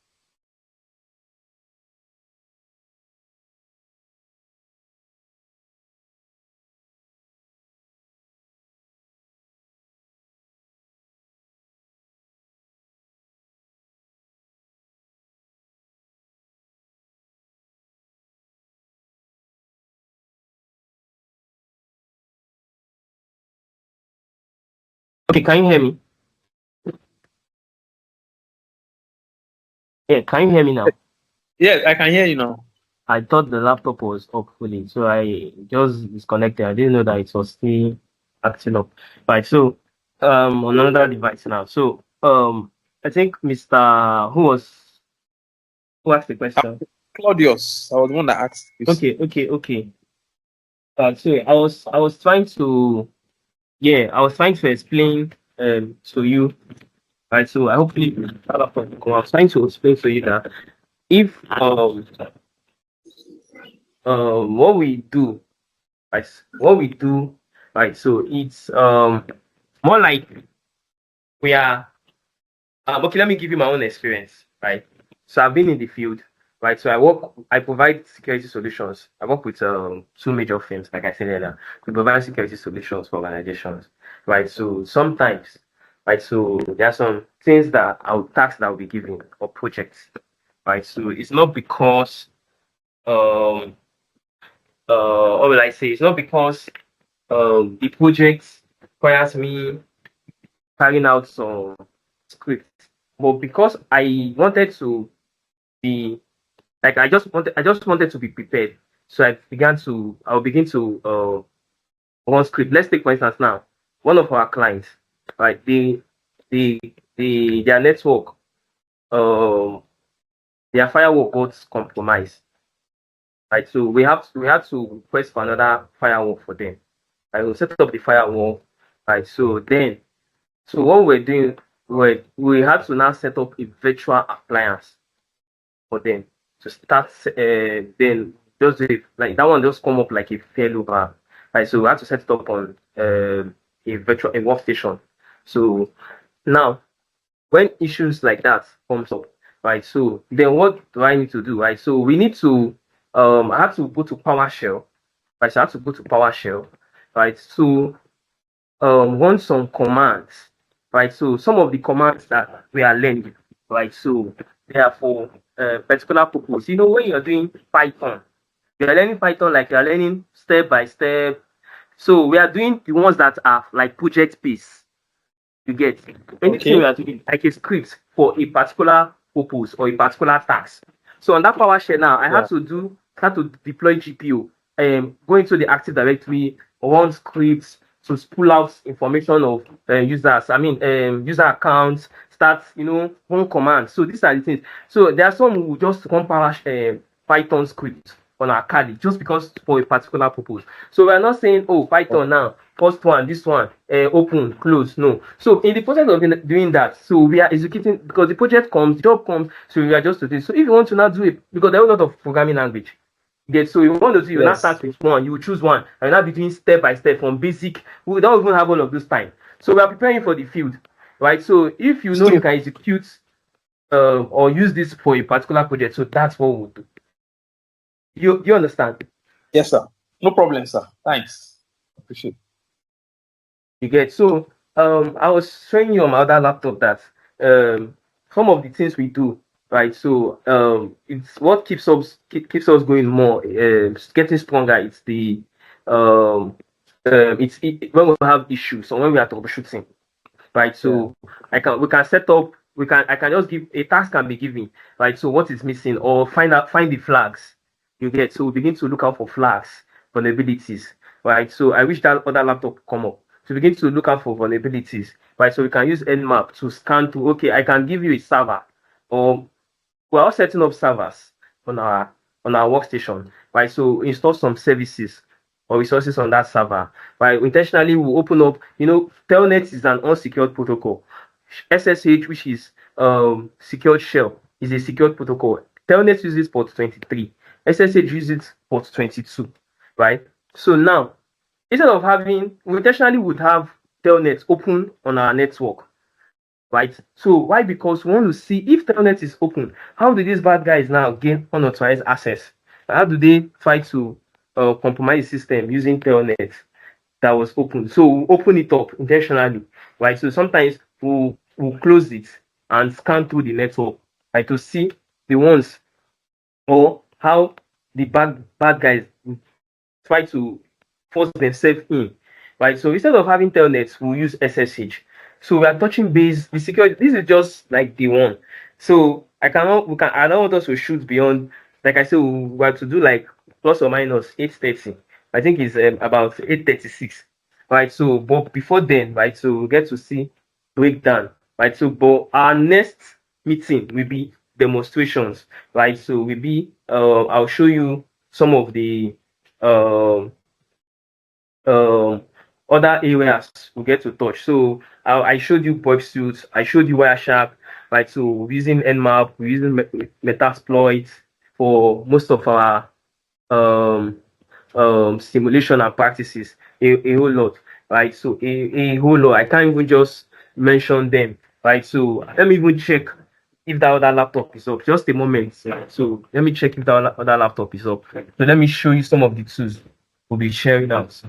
Okay, can you hear me? Yeah, can you hear me now? Yes, I can hear you now. I thought the laptop was up fully, so I just disconnected. I didn't know that it was still acting up. Right, so on another device now. So I think Mr. Who asked the question? Claudius, I was the one that asked this. Okay. So I was trying to I was trying to explain to you. Right, so I hopefully I was trying to explain to you that if what we do, right, what we do, right, so it's More like we are. Okay, let me give you my own experience, right? So I've been in the field, right? So I provide security solutions. I work with two major firms, like I said earlier. We provide security solutions for organizations, right? So sometimes, right? So there are some things that tasks that will be given or projects, right? So it's not because um what will I say? It's not because the project requires me carrying out some script, but because I wanted to be like I just wanted to be prepared. So I'll begin to run script. Let's take for instance now, one of our clients, right? The their network, um, their firewall got compromised, right? So we had to request for another firewall for them. I will set up the firewall, right? So what we're doing, we had to now set up a virtual appliance for them to start. Then just like that one just come up like a failover, right? So we had to set it up on a workstation. So now when issues like that comes up, right? So then what do I need to do, right? So we need to I have to go to PowerShell, right? So I have to go to PowerShell, right? So run some commands, right? So some of the commands that we are learning, right? So they are for particular purpose. You know, when you're doing Python, you are learning Python like you are learning step by step. So we are doing the ones that are like project based. You get anything we Okay. are doing like a script for a particular purpose or a particular task. So on that PowerShell now, I Yeah. have to deploy GPO, go into the Active Directory, run scripts to pull out information of users. I mean, user accounts. Start, run commands. So these are the things. So there are some who just run Python script on our Kali just because for a particular purpose. So we are not saying, oh, Python now, first one, this one, open, close. No. So in the process of doing that, so we are executing because the project comes, the job comes, so we are just to this. So if you want to now do it, because there are a lot of programming language. Get so you want to do, you now Yes. start with one, you choose one, and now be doing step by step from basic. We don't even have all of this time. So we are preparing for the field, right? So if you know you Still, can execute or use this for a particular project, so that's what we'll do. You understand? yes, sir. No problem, sir. Thanks. Appreciate. You get so I was showing you on my other laptop that some of the things we do, right? So it's what keeps us going more, getting stronger. It's the when we have issues or when we are troubleshooting, right? Yeah. So we can set up, I can just give a task can be given, right? So what is missing or find the flags. You get so we begin to look out for flags, vulnerabilities, right? So I wish that other laptop come up to begin to look out for vulnerabilities, right? So we can use Nmap to scan through. Okay, I can give you a server, or we're all setting up servers on our workstation, right? So install some services or resources on that server. Right? Intentionally, we open up. Telnet is an unsecured protocol. SSH, which is secured shell, is a secured protocol. Telnet uses port 23. SSH uses port 22. Right? So now, instead of we intentionally would have Telnet open on our network, right? So why? Because we want to see if Telnet is open, how do these bad guys now gain unauthorized access? How do they try to compromise the system using Telnet that was open? So we'll open it up intentionally, right? So sometimes we'll close it and scan through the network, right, to see the ones or how the bad guys try to force themselves in, right? So instead of having telnets, we'll use SSH. So we are touching base. The security. This is just like the one. So I cannot. We can. I don't want us to shoot beyond. Like I said, we have to do like plus or minus 8:30. I think it's about 8:36. Right. So, but before then, right. So we get to see breakdown. Right. So, but our next meeting will be demonstrations. Right. So will be. I'll show you some of the um, um, other areas we get to touch. So I showed you pub suits, I showed you Wireshark, right? So we're using Nmap, we're using Metasploit for most of our um, simulation and practices, a whole lot. right? So a whole lot. I can't even just mention them, right? So let me even check if that other laptop is up. Just a moment. So let me check if that other laptop is up. So let me show you some of the tools we'll be sharing out.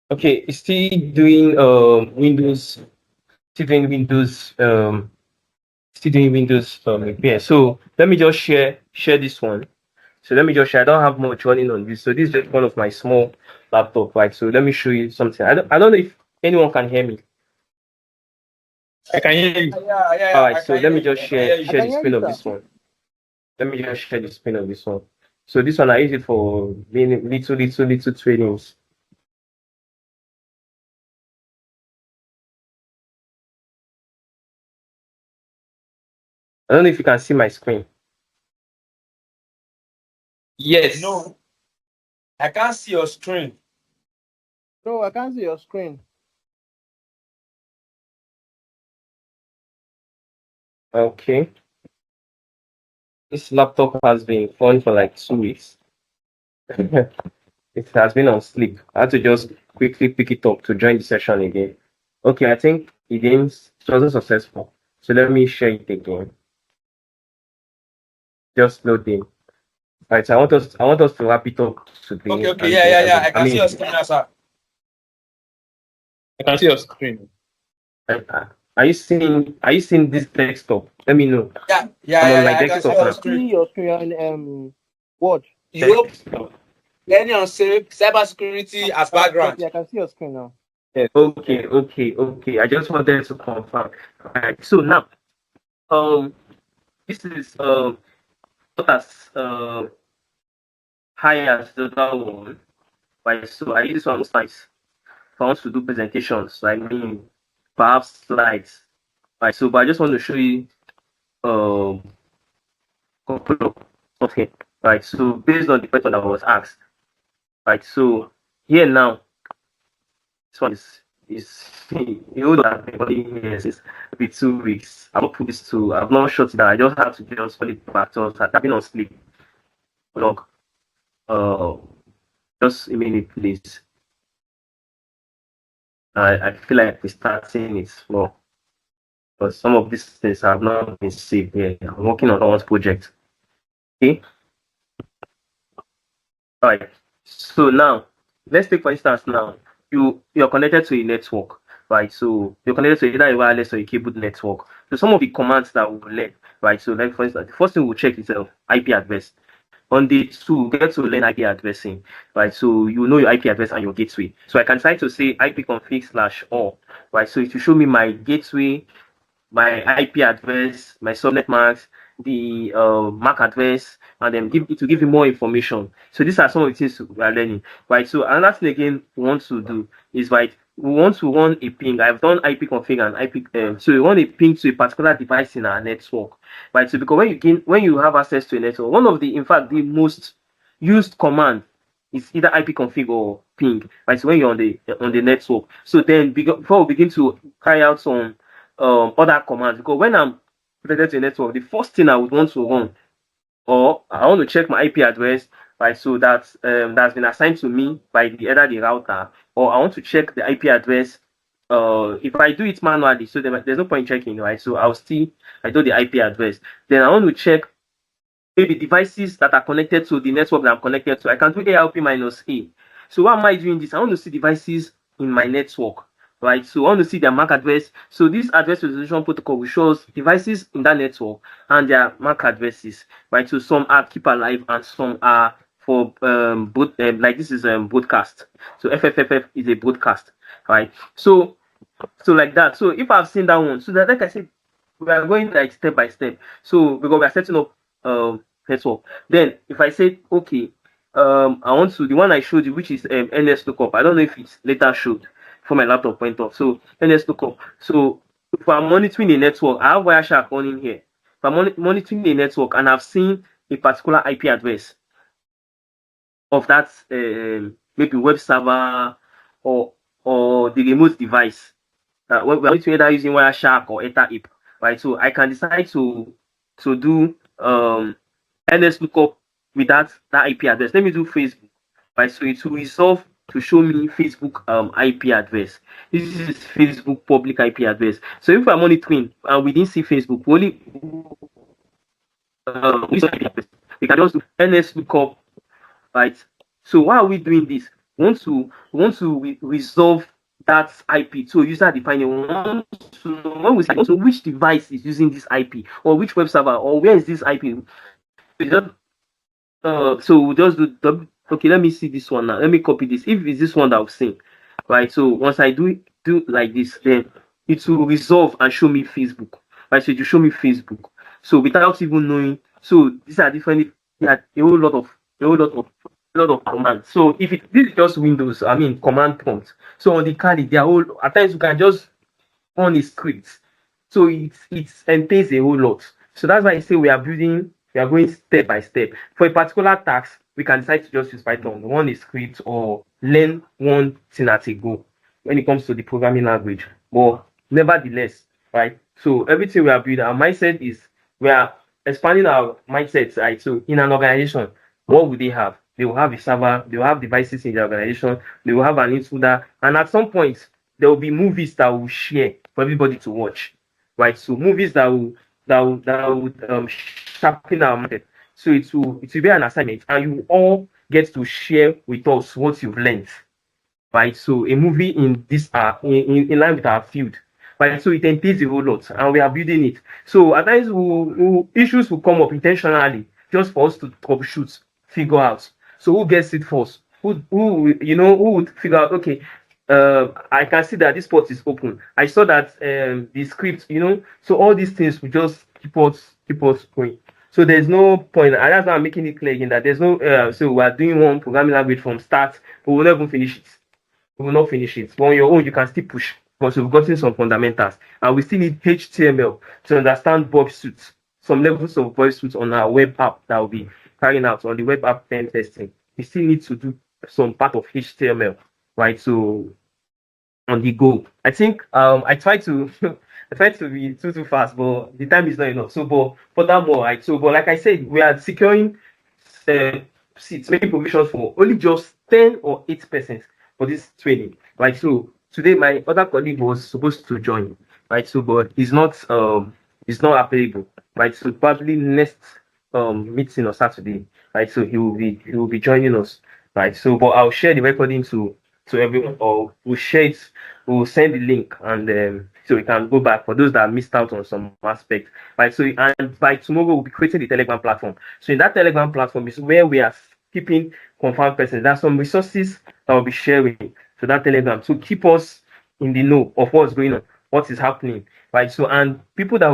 Okay, it's still doing Windows repair. So let me just share this one. So let me just share. I don't have much running on this. So this is just one of my small laptop, right? So let me show you something. I don't know if anyone can hear me. I can hear you. All right, so let me just I share can the hear screen you, of sir. this one. Let me just share the screen of this one. So this one I use it for little trainings. I don't know if you can see my screen. Yes. No, I can't see your screen. No, I can't see your screen. Okay. This laptop has been on for like 2 weeks. It has been on sleep. I had to just quickly pick it up to join the session again. Okay, I think it wasn't successful. So let me share it again. Just loading. Right, so I want us to wrap it up Okay, today okay, yeah. I I can see your mean screen now, sir. I can see your screen. are you seeing this desktop? Let me know. I'm on my I can see desktop I your can now. see screen. your screen in Word. You hope Desktop. any unsafe cybersecurity as background. Yeah, I can see your screen now. Yes. Okay. I just wanted to confirm. Right. So now, um, this is not as high as the other one. Right. So I use this one sometimes if I want to do presentations. I mean, perhaps slides. Right. So, but I just want to show you um couple of okay. Right. So based on the question that was asked. Right. So here now, this one is you know that everybody here is with 2 weeks. I've not put this to I've not shut it down. I just have to just put it back to I've been on sleep. Log. Uh just a minute please. I feel like we're starting it slow. But some of these things have not been saved here. I'm working on one project. Okay. All right. So now, let's take for instance now, you're connected to a network, right? So you're connected to either a wireless or a cable network. So some of the commands that we'll learn, right? So like for instance, the first thing we'll check is IP address. On day two, get to learn IP addressing, right? So you know your IP address and your gateway. So I can try to say ipconfig/all, right? So it will show me my gateway, my IP address, my subnet mask, the MAC address, and then give you more information. So these are some of the things we are learning, right? So another thing again we want to do is right. We want to run a ping. I've done IP config and IP. So we want a ping to a particular device in our network, right? So because when you have access to a network, one of the in fact the most used command is either IP config or ping, right? So when you're on the network, so then before we begin to carry out some other commands, because when I'm connected to a network, the first thing I would want to run, or I want to check my IP address, right? So that's been assigned to me by either the router, or I want to check the IP address. If I do it manually, so there's no point checking, right? So I do the IP address. Then I want to check maybe devices that are connected to the network that I'm connected to. I can do ARP minus A. So why am I doing this? I want to see devices in my network, right? So I want to see their MAC address. So this address resolution protocol will show us devices in that network and their MAC addresses, right? So some are keep alive and some are for both like this is broadcast. So FFFF is a broadcast, right? So like that. So if I've seen that one, so that like I said, we are going like step by step. So because we are setting up network. Then if I say okay, I want to the one I showed you, which is NS lookup. I don't know if it's later showed for my laptop went off. So NS lookup. So if I'm monitoring the network, I have Wireshark on in here. If I'm monitoring the network and I've seen a particular IP address of that maybe web server or the remote device, we're either using Wireshark or EtherApe, right? So I can decide to do NS lookup with that IP address. Let me do Facebook, right? So it will resolve to show me Facebook IP address. This is Facebook public IP address. So if I'm monitoring and we didn't see Facebook, we only we can just do NS lookup, right? So why are we doing this? We want to resolve that IP to user defined. We want to know when we say also which device is using this IP or which web server or where is this IP. So we'll just do okay. Let me see this one now. Let me copy this. If it's this one that I've seen, right? So once I do like this, then it will resolve and show me Facebook. Right? So it will show me Facebook. So without even knowing, so these are different. Yeah, a lot of commands. So if this is just Windows, I mean command prompt. So on the Kali, they are all at times you can just on a script. So it entails a whole lot. So that's why I say we are going step by step. For a particular task, we can decide to just use Python, run a script, or learn one thing at a go when it comes to the programming language. But nevertheless, right? So everything we are building, our mindset is we are expanding our mindset, right? So in an organization, what would they have? They will have a server, they will have devices in the organization, they will have an intruder, and at some point there will be movies that will share for everybody to watch, right? So movies that will sharpen our mind. So it will be an assignment, and you all get to share with us what you've learned, right? So a movie in this in line with our field, right? So it entails a whole lot, and we are building it. So at times issues will come up intentionally just for us to troubleshoot, figure out. So who gets it first? Who would figure out? Okay, I can see that this port is open. I saw that the script, so all these things will just keep us going. So there's no point, and that's why I'm making it clear again that there's no. So we are doing one programming language from start, but we'll never finish it. We will not finish it. But on your own, you can still push because we've gotten some fundamentals, and we still need HTML to understand Bob suits, some levels of Bob suits on our web app that will be carrying out on the web app pen testing. We still need to do some part of HTML, right? So on the go. I think I try to I try to be too fast, but the time is not enough. So, but furthermore, right? So, but like I said, we are securing uh, seats, making provisions for only just 10 or 8% for this training, right? So today, my other colleague was supposed to join, right? So, but he's not available, right? So probably next meeting or Saturday, right? So he will be joining us, right? So, but I'll share the recording to everyone, or we'll share it, we'll send the link, and so we can go back for those that missed out on some aspect, right? So, and by tomorrow, we'll be creating the Telegram platform. So, in that Telegram platform is where we are keeping confirmed persons. There's some resources that will be sharing to that Telegram to keep us in the know of what's going on, what is happening, right? So, and people that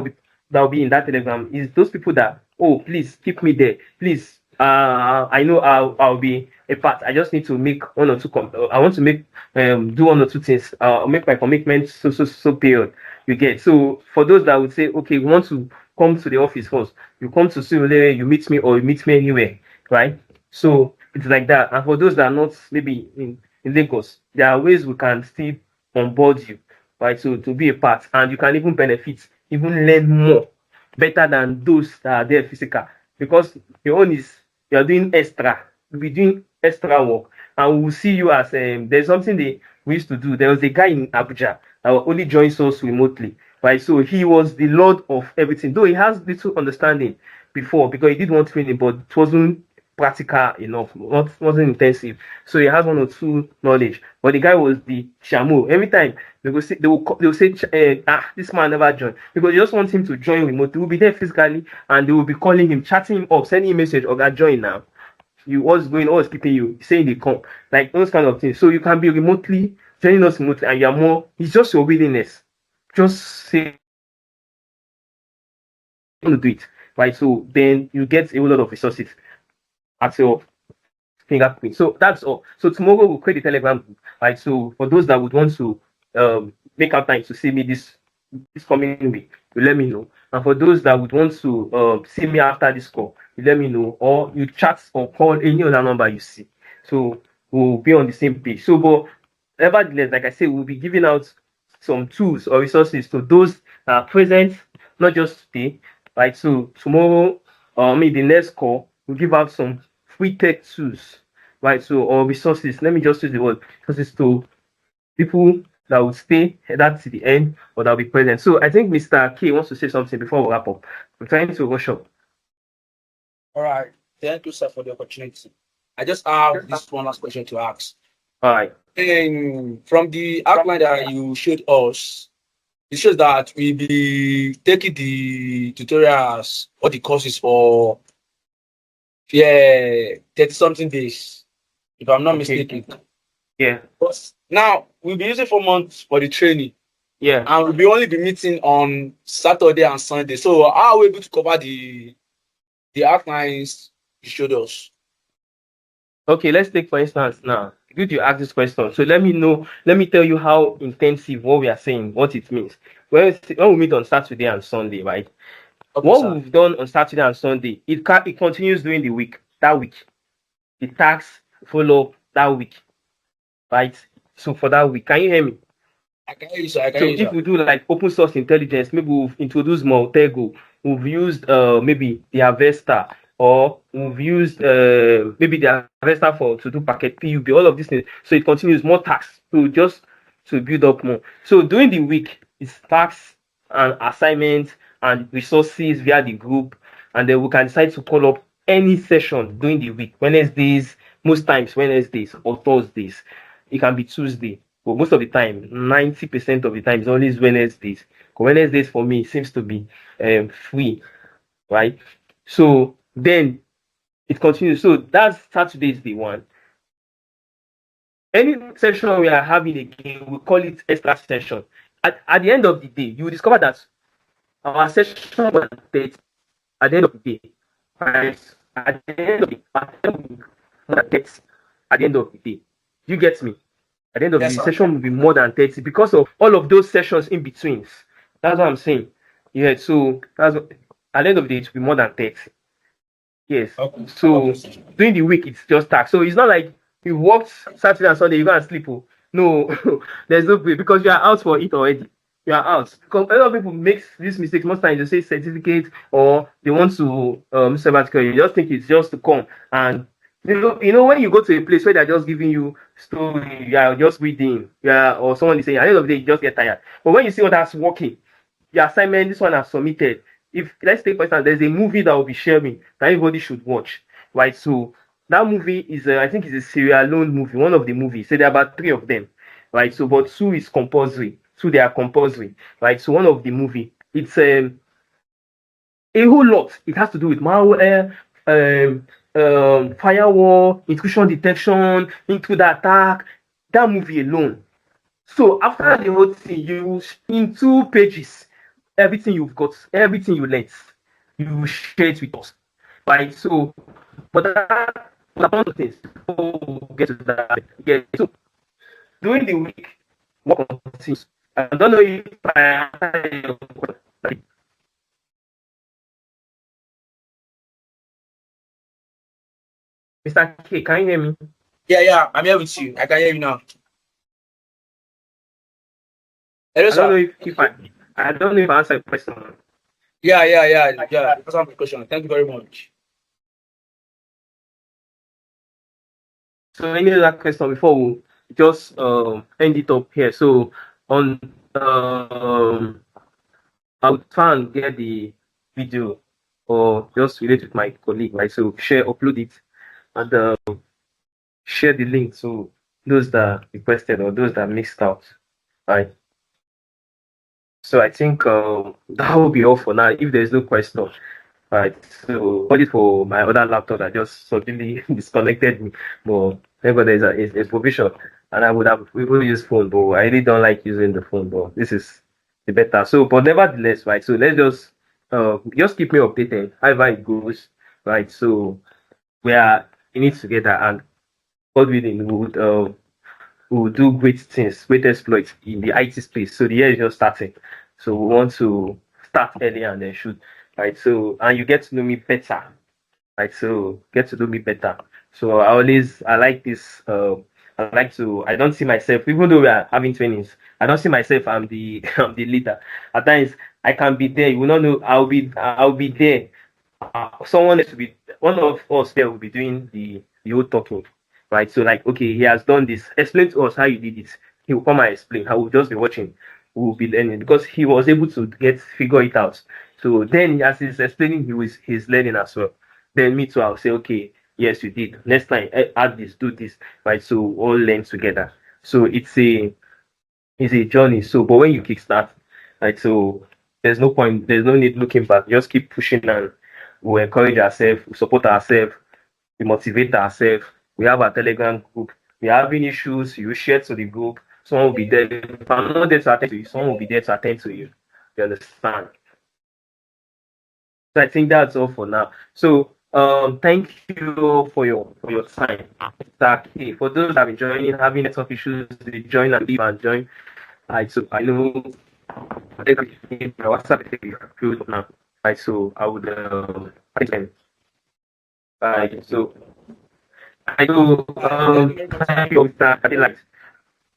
will be in that Telegram is those people that, oh, please keep me there, please. I know I'll be a part. I just need to make one or two. I want to make do one or two things. I'll make my commitment so period. You get. So for those that would say, okay, we want to come to the office first. You come to Surulere, you meet me, or you meet me anywhere, right? So it's like that. And for those that are not maybe in Lagos, there are ways we can still onboard you, right? So to be a part, and you can even benefit, even learn more, better than those that are there physical, because your own is you're doing extra, you'll be doing extra work, and we'll see you as there's something we used to do. There was a guy in Abuja that only joins us remotely, right? So he was the lord of everything, though he has little understanding before because he did one training, but it wasn't practical enough, wasn't intensive. So he has one or two knowledge, but the guy was the shamu. Every time they will say this man never joined because they just want him to join remote. They will be there physically, and they will be calling him, chatting him up, sending him message, "Okay, join now." You what's going on, what's keeping you saying they come, like those kind of things. So you can be remotely joining us remotely, and you're more. It's just your willingness. Just say want to do it, right? So then you get a whole lot of resources at your fingerprint. So that's all. So tomorrow we'll create a Telegram group, right? So for those that would want to make out time to see me this coming week, you let me know. And for those that would want to see me after this call, you let me know, or you chat or call any other number you see. So we'll be on the same page. So, but nevertheless, like I said, we'll be giving out some tools or resources to those that are present, not just today, right? So tomorrow, maybe the next call, we'll give out some free tech tools, right? So or resources. Let me just use the word resources to people that will stay that to the end or that will be present. So I think Mr. K wants to say something before we wrap up. I'm trying to rush up. All right. Thank you, sir, for the opportunity. I just have this one last question to ask. All right. And from the outline that you showed us, it shows that we'll be taking the tutorials or the courses for 30 something days, if I'm not Okay. mistaken. Yeah. But now we'll be using 4 months for the training, Yeah. and we'll be only be meeting on Saturday and Sunday. So how are we able to cover the outlines you showed us? Okay, let's take for instance now. Good you ask this question. So let me tell you how intensive what we are saying, what it means. When we meet on Saturday and Sunday, right? Okay, What sir. we've done on Saturday and Sunday, it continues during the week, that week. The tasks follow up that week, right? So for that week, can you hear me? I can hear you, sir. I can So hear you, if sir. we do like open source intelligence, maybe we've introduced Multego, we've used maybe the Avesta, or we've used maybe the Avesta for to do packet PUB, all of these things. So it continues more tasks to build up more. So during the week, it's tasks and assignments and resources via the group, and then we can decide to call up any session during the week, Wednesdays, most times Wednesdays or Thursdays. It can be Tuesday, but most of the time, 90% of the time, it's always Wednesdays. Wednesdays for me seems to be free, right? So then it continues. So that's Saturday's day one. Any session we are having again, we call it extra session. At the end of the day, you will discover that our session was at the end of the day, right? At the end of the day, at the end of the day. Do you get me? At the end of Yes, the sir. session will be more than 30 because of all of those sessions in between. That's what I'm saying. Yeah, so at the end of the day, it will be more than 30. Yes. Okay. So Okay. during the week, it's just tax. So it's not like you worked Saturday and Sunday, you go and sleep. Oh. No, there's no way because you are out for it already. You are out. Because a lot of people make this mistake. Most times they say certificate or they want to sabbatical. You just think it's just to come and when you go to a place where they're just giving you story, you are just reading, yeah, or someone is saying at the end of the day you just get tired. But when you see others working, your assignment, this one has submitted. If let's take for instance, there's a movie that will be sharing that everybody should watch, right? So that movie is, I think, it's a Sierra Leone movie, one of the movies. So there are about three of them, right? So but two is compulsory, two they are compulsory, right? So one of the movie, it's a whole lot. It has to do with malware, firewall, intrusion detection, into the attack. That movie alone. So after the whole thing, you in 2 pages, everything you've got, everything you learned, you share it with us, right? So, but that one of the things. Before we get to that, yeah. So during the week, what continues? I don't know if I answered your question. Like, Mr. K, can you hear me? Yeah. I'm here with you. I can hear you now. Hello, I don't know sir. if I don't know if I answered your question. Yeah. That's one question. Thank you very much. So any other question before we just end it up here? So on I'll try and get the video or just relate with my colleague, right? So upload it, and share the link to those that requested or those that missed out, right? So I think that will be all for now. If there's no question, right? So only for my other laptop that just suddenly disconnected me, but thank there's a provision, and I would have even used phone, but I really don't like using the phone. But this is the better. So, but nevertheless, right? So let's just just keep me updated however it goes, right? So we are in it together, and God willing, we will do great things, great exploits in the IT space. So the year is just starting, so we want to start early and then shoot, right? So and you get to know me better, right? So get to know me better. So I like this. I like to. I don't see myself, even though we are having trainings. I don't see myself. I'm the I'm the leader. At times I can be there. You will not know. I'll be there. Someone else will be. One of us there will be doing the whole talking, right? So like, okay, he has done this. Explain to us how you did it. He will come and explain. I will just be watching. We will be learning because he was able to figure it out. So then, as he's explaining, he's learning as well. Then me too, I'll say, okay, yes, you did. Next time, add this, do this, right? So we all learn together. So it's a journey. So, but when you kickstart, right? So there's no point, there's no need looking back. Just keep pushing, and we encourage ourselves, we support ourselves, we motivate ourselves. We have a Telegram group. We are having issues, you share to the group. Someone will be there. If I'm not there to attend to you, someone will be there to attend to you. You understand? So I think that's all for now. So thank you for your time. Exactly. For those that have been joining, having network issues, they join and leave and join. Right. So I know my WhatsApp is filled now. Right. So I would right. So I know thank you, Mr. Cadillac.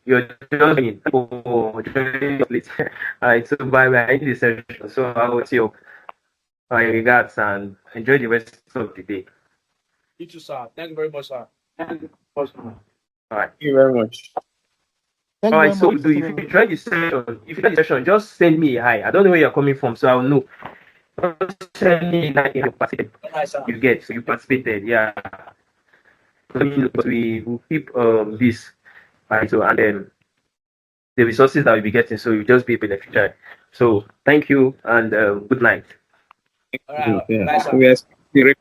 You're joining for joining your place. Alright, so bye bye. I need the session. So I will see you. My regards and enjoy the rest of the day. You too, sir. Thank you very much, sir. Awesome. All right. Thank you very much. Thank All you right. very So much. do if you join the session, just send me a hi. I don't know where you're coming from, so I'll know. Just send me like you participated. Hi, sir. You get so you participated. Yeah. We will keep this right. So and then the resources that we'll be getting, so you just be a beneficiary. So thank you and good night. All right. Yeah. Bye, sir. We are